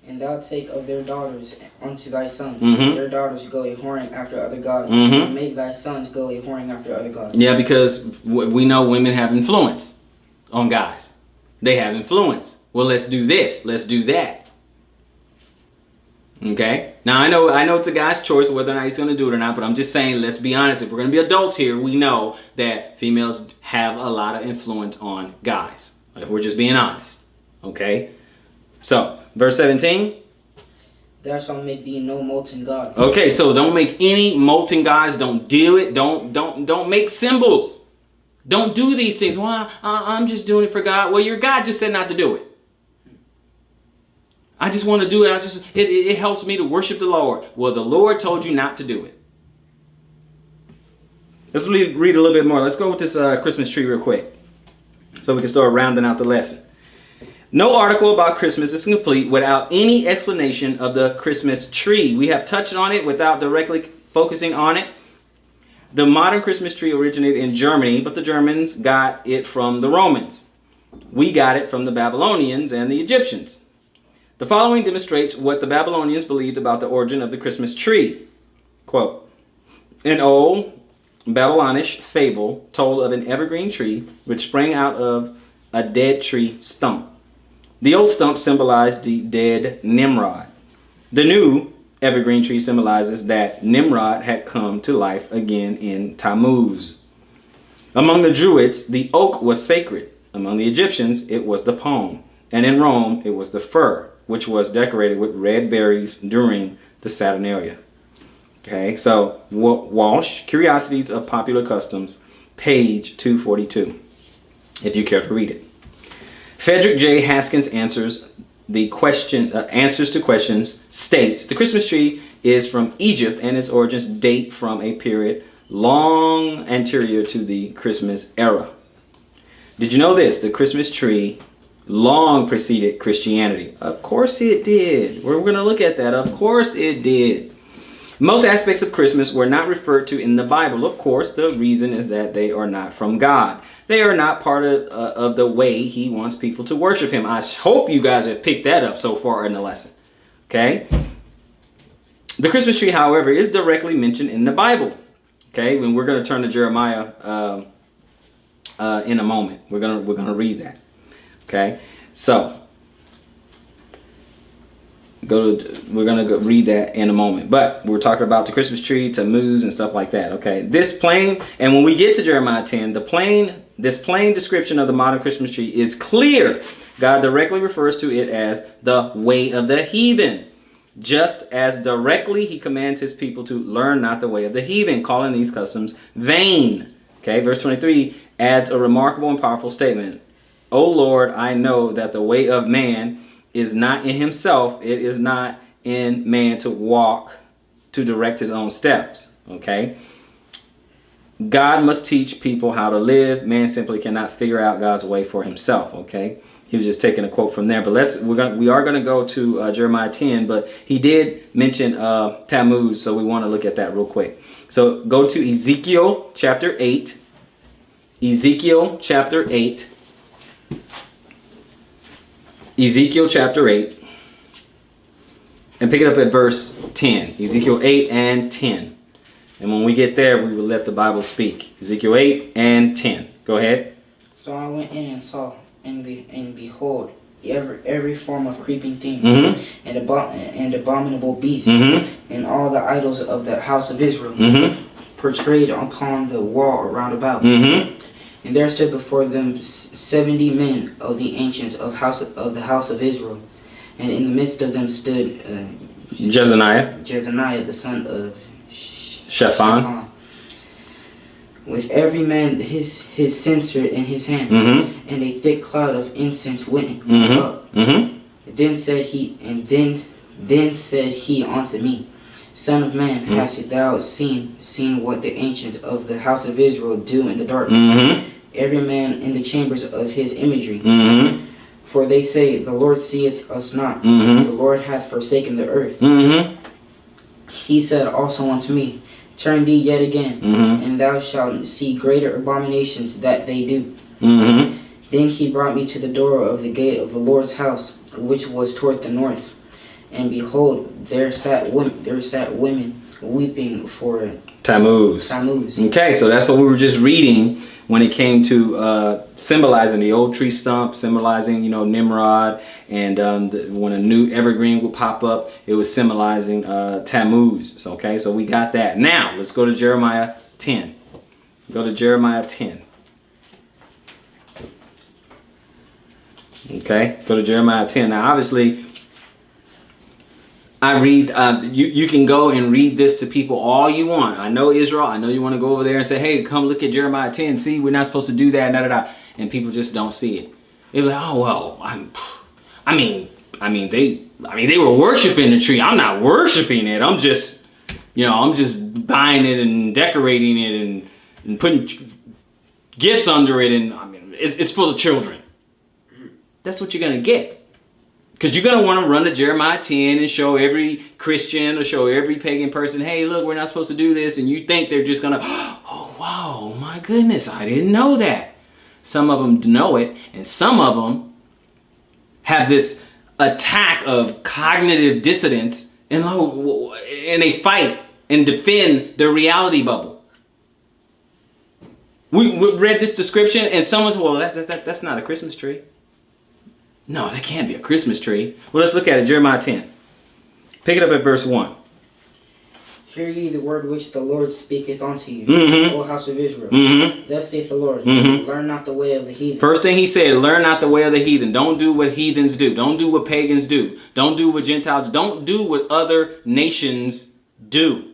Speaker 2: And thou take of their daughters unto thy sons,
Speaker 1: Mhm.
Speaker 2: and their daughters go a whoring after other gods,
Speaker 1: Mhm.
Speaker 2: and make thy sons go a whoring after other gods.
Speaker 1: Yeah, because we know women have influence on guys. They have influence. Well, let's do this. Let's do that. Okay. Now I know it's a guy's choice whether or not he's going to do it or not, but I'm just saying, let's be honest. If we're going to be adults here, we know that females have a lot of influence on guys. If we're just being honest. Okay. So, verse 17.
Speaker 2: Thou shalt make thee no molten gods.
Speaker 1: Okay, so don't make any molten gods. Don't do it. Don't make symbols. Don't do these things. Well, I'm just doing it for God. Well, your God just said not to do it. I just want to do it. It helps me to worship the Lord. Well, the Lord told you not to do it. Let's read a little bit more. Let's go with this Christmas tree real quick, so we can start rounding out the lesson. No article about Christmas is complete without any explanation of the Christmas tree. We have touched on it without directly focusing on it. The modern Christmas tree originated in Germany, but the Germans got it from the Romans. We got it from the Babylonians and the Egyptians. The following demonstrates what the Babylonians believed about the origin of the Christmas tree. Quote, an old Babylonish fable told of an evergreen tree which sprang out of a dead tree stump. The old stump symbolized the dead Nimrod. The new evergreen tree symbolizes that Nimrod had come to life again in Tammuz. Among the Druids, the oak was sacred. Among the Egyptians, it was the palm. And in Rome, it was the fir, which was decorated with red berries during the Saturnalia. Okay, so Walsh, Curiosities of Popular Customs, page 242, if you care to read it. Frederick J. Haskins answers to questions states the Christmas tree is from Egypt and its origins date from a period long anterior to the Christmas era. Did you know this? The Christmas tree long preceded Christianity. Of course it did. We're going to look at that. Of course it did. Most aspects of Christmas were not referred to in the Bible. Of course, the reason is that they are not from God. They are not part of the way he wants people to worship him. I hope you guys have picked that up so far in the lesson. Okay? The Christmas tree, however, is directly mentioned in the Bible. Okay? When we're going to turn to Jeremiah in a moment. We're gonna read that. Okay? So we're gonna go read that in a moment, but we're talking about the Christmas tree, Tammuz, and stuff like that. Okay, this plain, and when we get to Jeremiah 10, this plain description of the modern Christmas tree is clear. God directly refers to it as the way of the heathen, just as directly he commands his people to learn not the way of the heathen, calling these customs vain. Okay, verse 23 adds a remarkable and powerful statement. O Lord, I know that the way of man is not in himself. It is not in man to walk, to direct his own steps. Okay. God must teach people how to live. Man simply cannot figure out God's way for himself. Okay. He was just taking a quote from there, but we are gonna go to Jeremiah 10, but he did mention Tammuz, so we want to look at that real quick. So go to Ezekiel chapter 8. Ezekiel chapter 8. Ezekiel chapter 8, and pick it up at verse 10. Ezekiel 8 and 10. And when we get there, we will let the Bible speak. Ezekiel 8 and 10. Go ahead.
Speaker 2: So I went in and saw, and behold, every form of creeping thing,
Speaker 1: Mm-hmm.
Speaker 2: and abominable beast,
Speaker 1: Mm-hmm.
Speaker 2: and all the idols of the house of Israel,
Speaker 1: Mm-hmm.
Speaker 2: portrayed upon the wall round about.
Speaker 1: Mm-hmm.
Speaker 2: And there stood before them 70 men of the ancients of the house of Israel, and in the midst of them stood Jezaniah the son of Shaphan, with every man his censer in his hand,
Speaker 1: Mm-hmm.
Speaker 2: and a thick cloud of incense went
Speaker 1: Mm-hmm.
Speaker 2: up.
Speaker 1: Mm-hmm.
Speaker 2: Then said he unto me, Son of man,
Speaker 1: Mm-hmm.
Speaker 2: hast thou seen what the ancients of the house of Israel do in the dark?
Speaker 1: Mm-hmm.
Speaker 2: Every man in the chambers of his imagery.
Speaker 1: Mm-hmm.
Speaker 2: For they say, The Lord seeth us not.
Speaker 1: Mm-hmm.
Speaker 2: The Lord hath forsaken the earth.
Speaker 1: Mm-hmm.
Speaker 2: He said also unto me, Turn thee yet again,
Speaker 1: Mm-hmm.
Speaker 2: and thou shalt see greater abominations that they do.
Speaker 1: Mm-hmm.
Speaker 2: Then he brought me to the door of the gate of the Lord's house, which was toward the north. And behold, there sat women weeping for
Speaker 1: Tammuz. Okay, so that's what we were just reading when it came to symbolizing the old tree stump, symbolizing, Nimrod, and when a new evergreen would pop up, it was symbolizing Tammuz. So, okay, so we got that. Now, let's go to Jeremiah 10. Go to Jeremiah 10. Okay, go to Jeremiah 10. Now, obviously, I read, you can go and read this to people all you want. I know Israel, I know you want to go over there and say, hey, come look at Jeremiah 10. See, we're not supposed to do that, and people just don't see it. They're like, oh, well, I mean, they were worshiping the tree. I'm not worshiping it. I'm just, I'm just buying it and decorating it and putting gifts under it. And I mean, it's for the children. That's what you're going to get. Because you're going to want to run to Jeremiah 10 and show every Christian or show every pagan person, hey, look, we're not supposed to do this. And you think they're just going to, oh, wow, my goodness, I didn't know that. Some of them know it, and some of them have this attack of cognitive dissonance, and they fight and defend their reality bubble. We read this description, and someone's, well, that's not a Christmas tree. No, that can't be a Christmas tree. Well, let's look at it. Jeremiah 10. Pick it up at verse 1.
Speaker 2: Hear ye the word which the Lord speaketh unto you,
Speaker 1: Mm-hmm.
Speaker 2: O house of Israel.
Speaker 1: Mm-hmm.
Speaker 2: Thus saith the Lord,
Speaker 1: Mm-hmm.
Speaker 2: Learn not the way of the heathen.
Speaker 1: First thing he said, learn not the way of the heathen. Don't do what heathens do. Don't do what pagans do. Don't do what Gentiles do. Don't do what other nations do.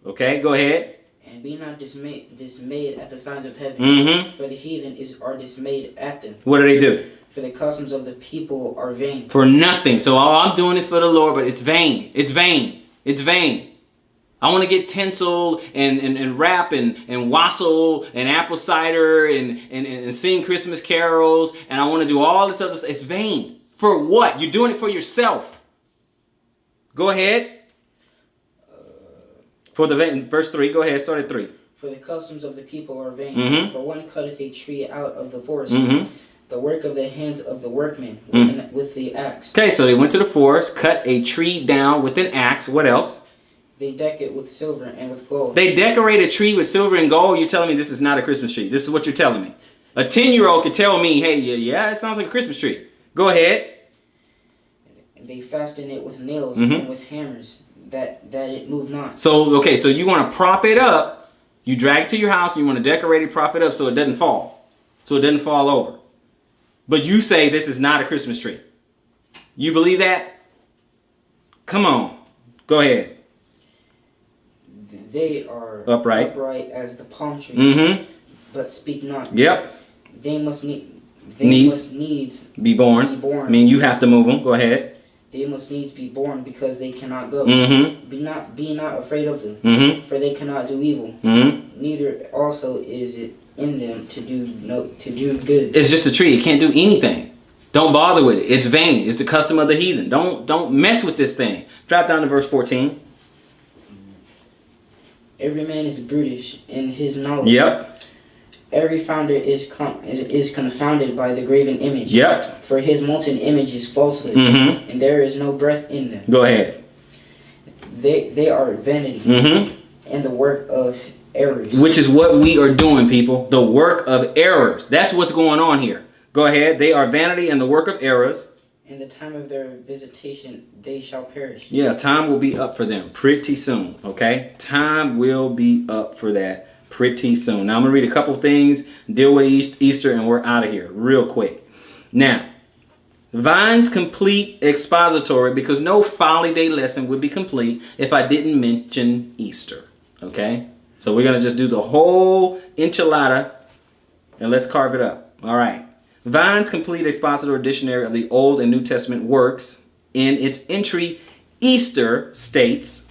Speaker 1: Okay, go ahead.
Speaker 2: And be not dismayed at the signs of heaven,
Speaker 1: Mm-hmm.
Speaker 2: for the heathen are dismayed at them.
Speaker 1: What do?
Speaker 2: For the customs of the people are vain.
Speaker 1: For nothing. So I'm doing it for the Lord, but it's vain. It's vain. It's vain. I want to get tinsel and rap and wassail and apple cider and sing Christmas carols, and I want to do all this other stuff. It's vain. For what? You're doing it for yourself. Go ahead. For the vain, verse 3. Go ahead. Start at 3.
Speaker 2: For the customs of the people are vain.
Speaker 1: Mm-hmm.
Speaker 2: For one cutteth a tree out of the forest.
Speaker 1: Mm-hmm.
Speaker 2: The work of the hands of the workman with the axe.
Speaker 1: Okay, so they went to the forest, cut a tree down with an axe. What else?
Speaker 2: They deck it with silver and with gold.
Speaker 1: They decorate a tree with silver and gold. You're telling me this is not a Christmas tree. This is what you're telling me. A 10-year-old could tell me, hey, yeah, it sounds like a Christmas tree. Go ahead.
Speaker 2: They fasten it with nails
Speaker 1: Mm-hmm.
Speaker 2: and with hammers, that it move not.
Speaker 1: So, okay, so you want to prop it up. You drag it to your house. You want to decorate it, prop it up so it doesn't fall. So it doesn't fall over. But you say this is not a Christmas tree. You believe that? Come on. Go ahead.
Speaker 2: They are
Speaker 1: upright
Speaker 2: as the palm tree,
Speaker 1: Mm-hmm.
Speaker 2: but speak not.
Speaker 1: Yep.
Speaker 2: They must needs
Speaker 1: be born. I mean, you have to move them. Go ahead.
Speaker 2: They must needs be born because they cannot go.
Speaker 1: Mm-hmm.
Speaker 2: Be not afraid of them,
Speaker 1: Mm-hmm.
Speaker 2: for they cannot do evil.
Speaker 1: Mm-hmm.
Speaker 2: Neither also is it in them to do good.
Speaker 1: It's just a tree. It can't do anything. Don't bother with it. It's vain. It's the custom of the heathen. Don't mess with this thing. Drop down to verse 14.
Speaker 2: Every man is brutish in his knowledge.
Speaker 1: Yep.
Speaker 2: Every founder is confounded by the graven image.
Speaker 1: Yep.
Speaker 2: For his molten image is falsehood,
Speaker 1: Mm-hmm.
Speaker 2: and there is no breath in them.
Speaker 1: Go ahead.
Speaker 2: They are vanity,
Speaker 1: Mm-hmm.
Speaker 2: and the work of errors.
Speaker 1: Which is what we are doing, people. The work of errors. That's what's going on here. Go ahead. They are vanity and the work of errors.
Speaker 2: In the time of their visitation, they shall perish.
Speaker 1: Yeah, time will be up for them pretty soon, okay? Time will be up for that pretty soon. Now, I'm going to read a couple things, deal with Easter, and we're out of here real quick. Now, Vine's complete expository, because no Folly Day lesson would be complete if I didn't mention Easter, okay? So we're going to just do the whole enchilada, and let's carve it up. All right. Vine's complete expository dictionary of the Old and New Testament works in its entry Easter states,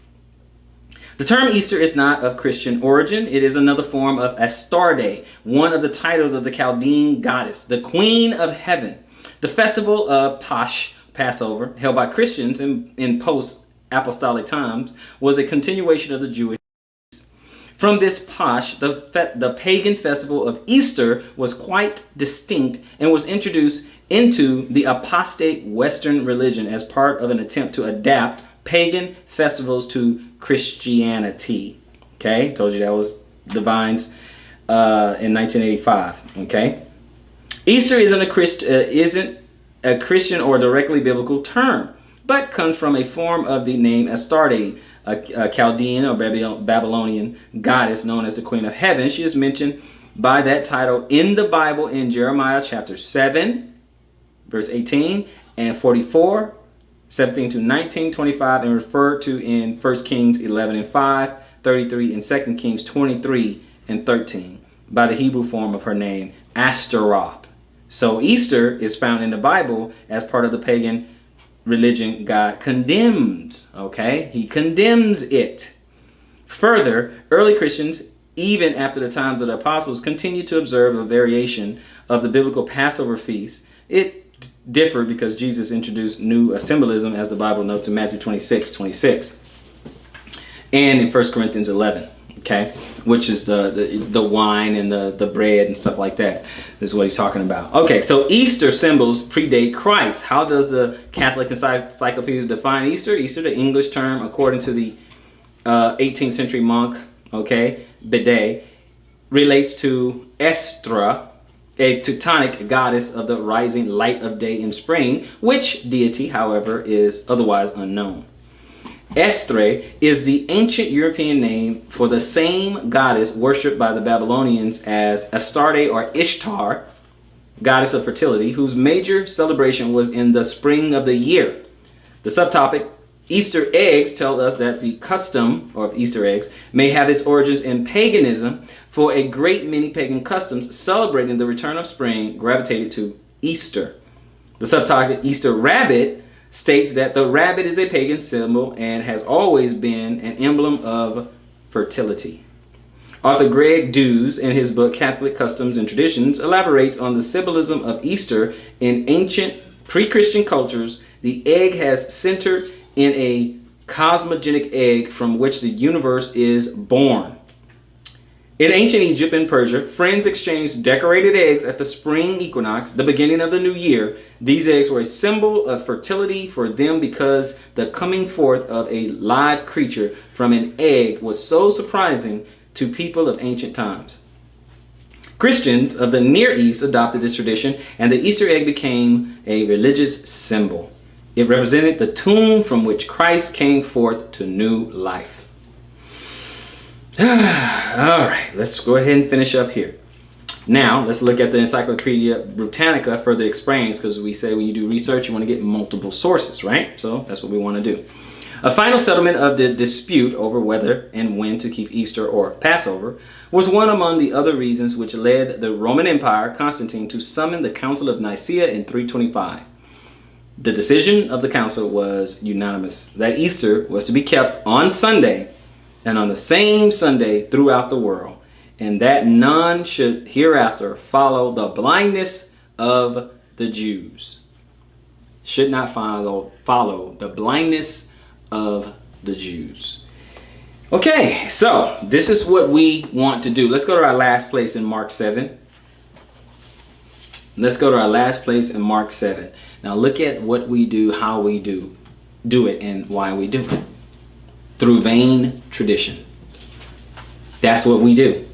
Speaker 1: the term Easter is not of Christian origin. It is another form of Astarte, one of the titles of the Chaldean goddess, the Queen of Heaven. The festival of Passover, held by Christians in post-apostolic times, was a continuation of the Jewish. From this the pagan festival of Easter was quite distinct and was introduced into the apostate Western religion as part of an attempt to adapt pagan festivals to Christianity. Okay, told you that was Divines in 1985. Okay, Easter isn't a Christian or directly biblical term, but comes from a form of the name Astarte, a Chaldean or Babylonian goddess known as the Queen of Heaven. She is mentioned by that title in the Bible in Jeremiah chapter 7, verse 18 and 44, 17 to 19, 25, and referred to in 1 Kings 11 and 5, 33, and 2 Kings 23 and 13 by the Hebrew form of her name, Ashtaroth. So Easter is found in the Bible as part of the pagan religion God condemns, okay? He condemns it. Further, early Christians, even after the times of the apostles, continued to observe a variation of the biblical Passover feast. It differed because Jesus introduced new symbolism, as the Bible notes in Matthew 26, and in 1 Corinthians 11, okay? Which is the wine and the bread and stuff like that. This is what he's talking about. Okay, so Easter symbols predate Christ. How does the Catholic Encyclopedia define Easter? Easter, the English term, according to the 18th century monk, okay, Bede, relates to Estra, a Teutonic goddess of the rising light of day in spring, which deity, however, is otherwise unknown. Estre is the ancient European name for the same goddess worshipped by the Babylonians as Astarte or Ishtar, goddess of fertility, whose major celebration was in the spring of the year. The subtopic, Easter eggs, tell us that the custom of Easter eggs may have its origins in paganism, for a great many pagan customs celebrating the return of spring gravitated to Easter. The subtopic, Easter rabbit, states that the rabbit is a pagan symbol and has always been an emblem of fertility. Author Greg Dews, in his book Catholic Customs and Traditions, elaborates on the symbolism of Easter in ancient pre-Christian cultures. The egg has centered in a cosmogenic egg from which the universe is born. In ancient Egypt and Persia, friends exchanged decorated eggs at the spring equinox, the beginning of the new year. These eggs were a symbol of fertility for them because the coming forth of a live creature from an egg was so surprising to people of ancient times. Christians of the Near East adopted this tradition, and the Easter egg became a religious symbol. It represented the tomb from which Christ came forth to new life. All right, let's go ahead and finish up here. Now, let's look at the Encyclopedia Britannica further explains, because we say when you do research, you want to get multiple sources, right? So that's what we want to do. A final settlement of the dispute over whether and when to keep Easter or Passover was one among the other reasons which led the Roman Empire, Constantine, to summon the Council of Nicaea in 325. The decision of the council was unanimous that Easter was to be kept on Sunday and on the same Sunday throughout the world, and that none should hereafter follow the blindness of the Jews. Should not follow the blindness of the Jews. Okay, so this is what we want to do. Let's go to our last place in Mark 7. Let's go to our last place in Mark 7. Now look at what we do, how we do it, and why we do it. Through vain tradition. That's what we do.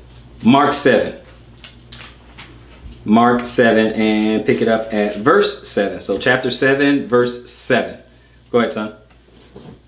Speaker 1: Mark 7. Mark 7 and pick it up at verse 7. So chapter 7, verse 7. Go ahead, son.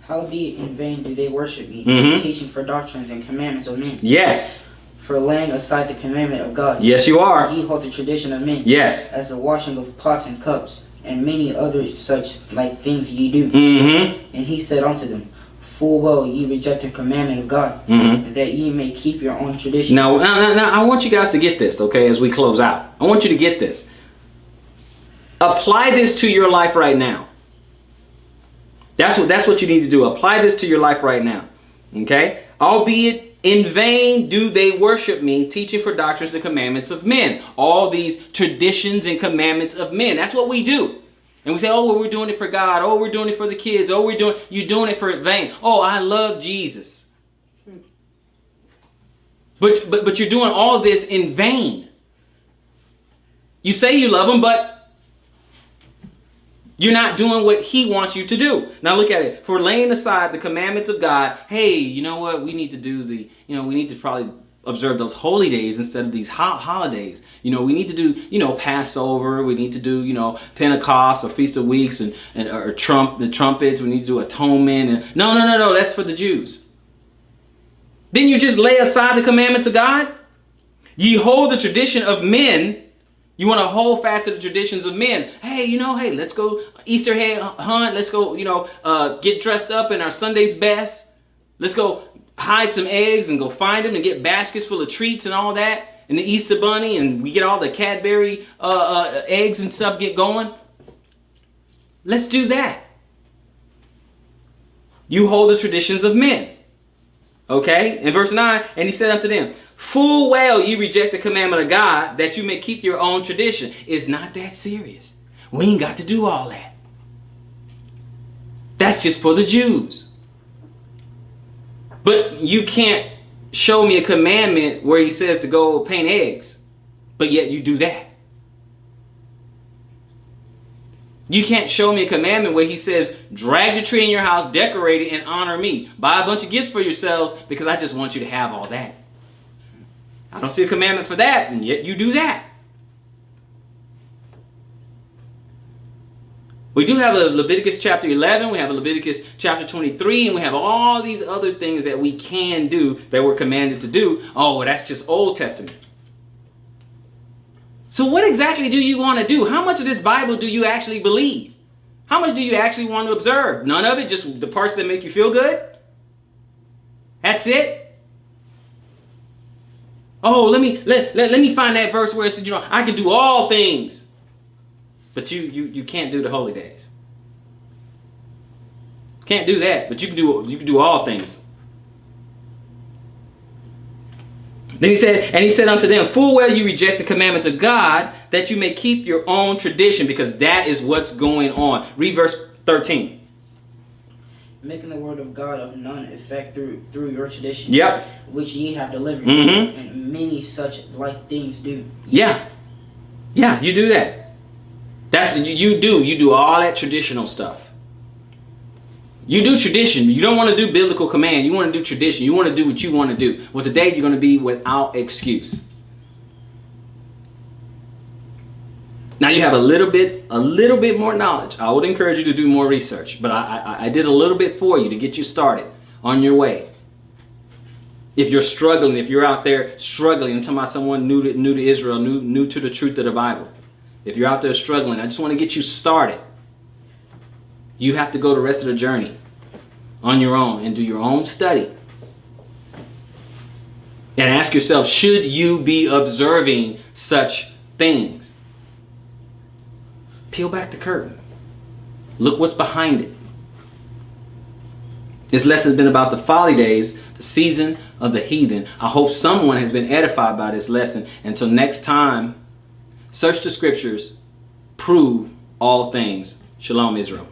Speaker 2: Howbeit in vain do they worship me,
Speaker 1: Mhm.
Speaker 2: teaching for doctrines and commandments of men.
Speaker 1: Yes.
Speaker 2: For laying aside the commandment of God,
Speaker 1: Yes, you are.
Speaker 2: ye hold the tradition of men,
Speaker 1: Yes.
Speaker 2: as the washing of pots and cups, and many other such like things ye do.
Speaker 1: Mm-hmm.
Speaker 2: And he said unto them, Full well ye reject the commandment of God,
Speaker 1: Mm-hmm.
Speaker 2: that ye may keep your own tradition.
Speaker 1: Now, I want you guys to get this, okay, as we close out. I want you to get this. Apply this to your life right now. That's what you need to do. Apply this to your life right now. Okay? Albeit in vain do they worship me, teaching for doctrines and commandments of men. All these traditions and commandments of men. That's what we do. And we say, oh, well, we're doing it for God. Oh, we're doing it for the kids. Oh, you're doing it for vain. Oh, I love Jesus. But you're doing all this in vain. You say you love him, but you're not doing what he wants you to do. Now look at it. For laying aside the commandments of God, hey, you know what? We need to do we need to probably observe those holy days instead of these holidays. We need to do, Passover. We need to do, Pentecost or Feast of Weeks or the trumpets. We need to do atonement. And no. That's for the Jews. Then you just lay aside the commandments of God? Ye hold the tradition of men. You want to hold fast to the traditions of men. Hey, let's go Easter egg hunt. Let's go, get dressed up in our Sunday's best. Let's go hide some eggs and go find them and get baskets full of treats and all that. And the Easter bunny, and we get all the Cadbury eggs and stuff get going. Let's do that. You hold the traditions of men. Okay? In verse 9, and he said unto them, full well you reject the commandment of God, that you may keep your own tradition. It's not that serious. We ain't got to do all that. That's just for the Jews. But you can't show me a commandment where he says to go paint eggs, but yet you do that. You can't show me a commandment where he says, drag the tree in your house, decorate it, and honor me. Buy a bunch of gifts for yourselves because I just want you to have all that. I don't see a commandment for that, and yet you do that. We do have a Leviticus chapter 11, we have a Leviticus chapter 23, and we have all these other things that we can do that we're commanded to do. Oh, well, that's just Old Testament. So what exactly do you want to do? How much of this Bible do you actually believe? How much do you actually want to observe? None of it? Just the parts that make you feel good? That's it? Oh, let me find that verse where it says, I can do all things. But you can't do the holy days. Can't do that, but you can do all things. Then he said unto them, full well you reject the commandments of God, that you may keep your own tradition, because that is what's going on. Read verse 13.
Speaker 2: Making the word of God of none effect through your tradition,
Speaker 1: Yep.
Speaker 2: which ye have delivered,
Speaker 1: Mm-hmm.
Speaker 2: and many such like things do.
Speaker 1: Yeah, you do that. That's you do all that traditional stuff. You do tradition. You don't want to do biblical command. You want to do tradition. You want to do what you want to do. Well, today you're going to be without excuse. Now you have a little bit more knowledge. I would encourage you to do more research, but I did a little bit for you to get you started on your way. If you're struggling, if you're out there struggling, I'm talking about someone new to Israel, new to the truth of the Bible. If you're out there struggling, I just want to get you started. You have to go the rest of the journey on your own and do your own study. And ask yourself, should you be observing such things? Peel back the curtain. Look what's behind it. This lesson has been about the folly days, the season of the heathen. I hope someone has been edified by this lesson. Until next time, search the scriptures, prove all things. Shalom, Israel.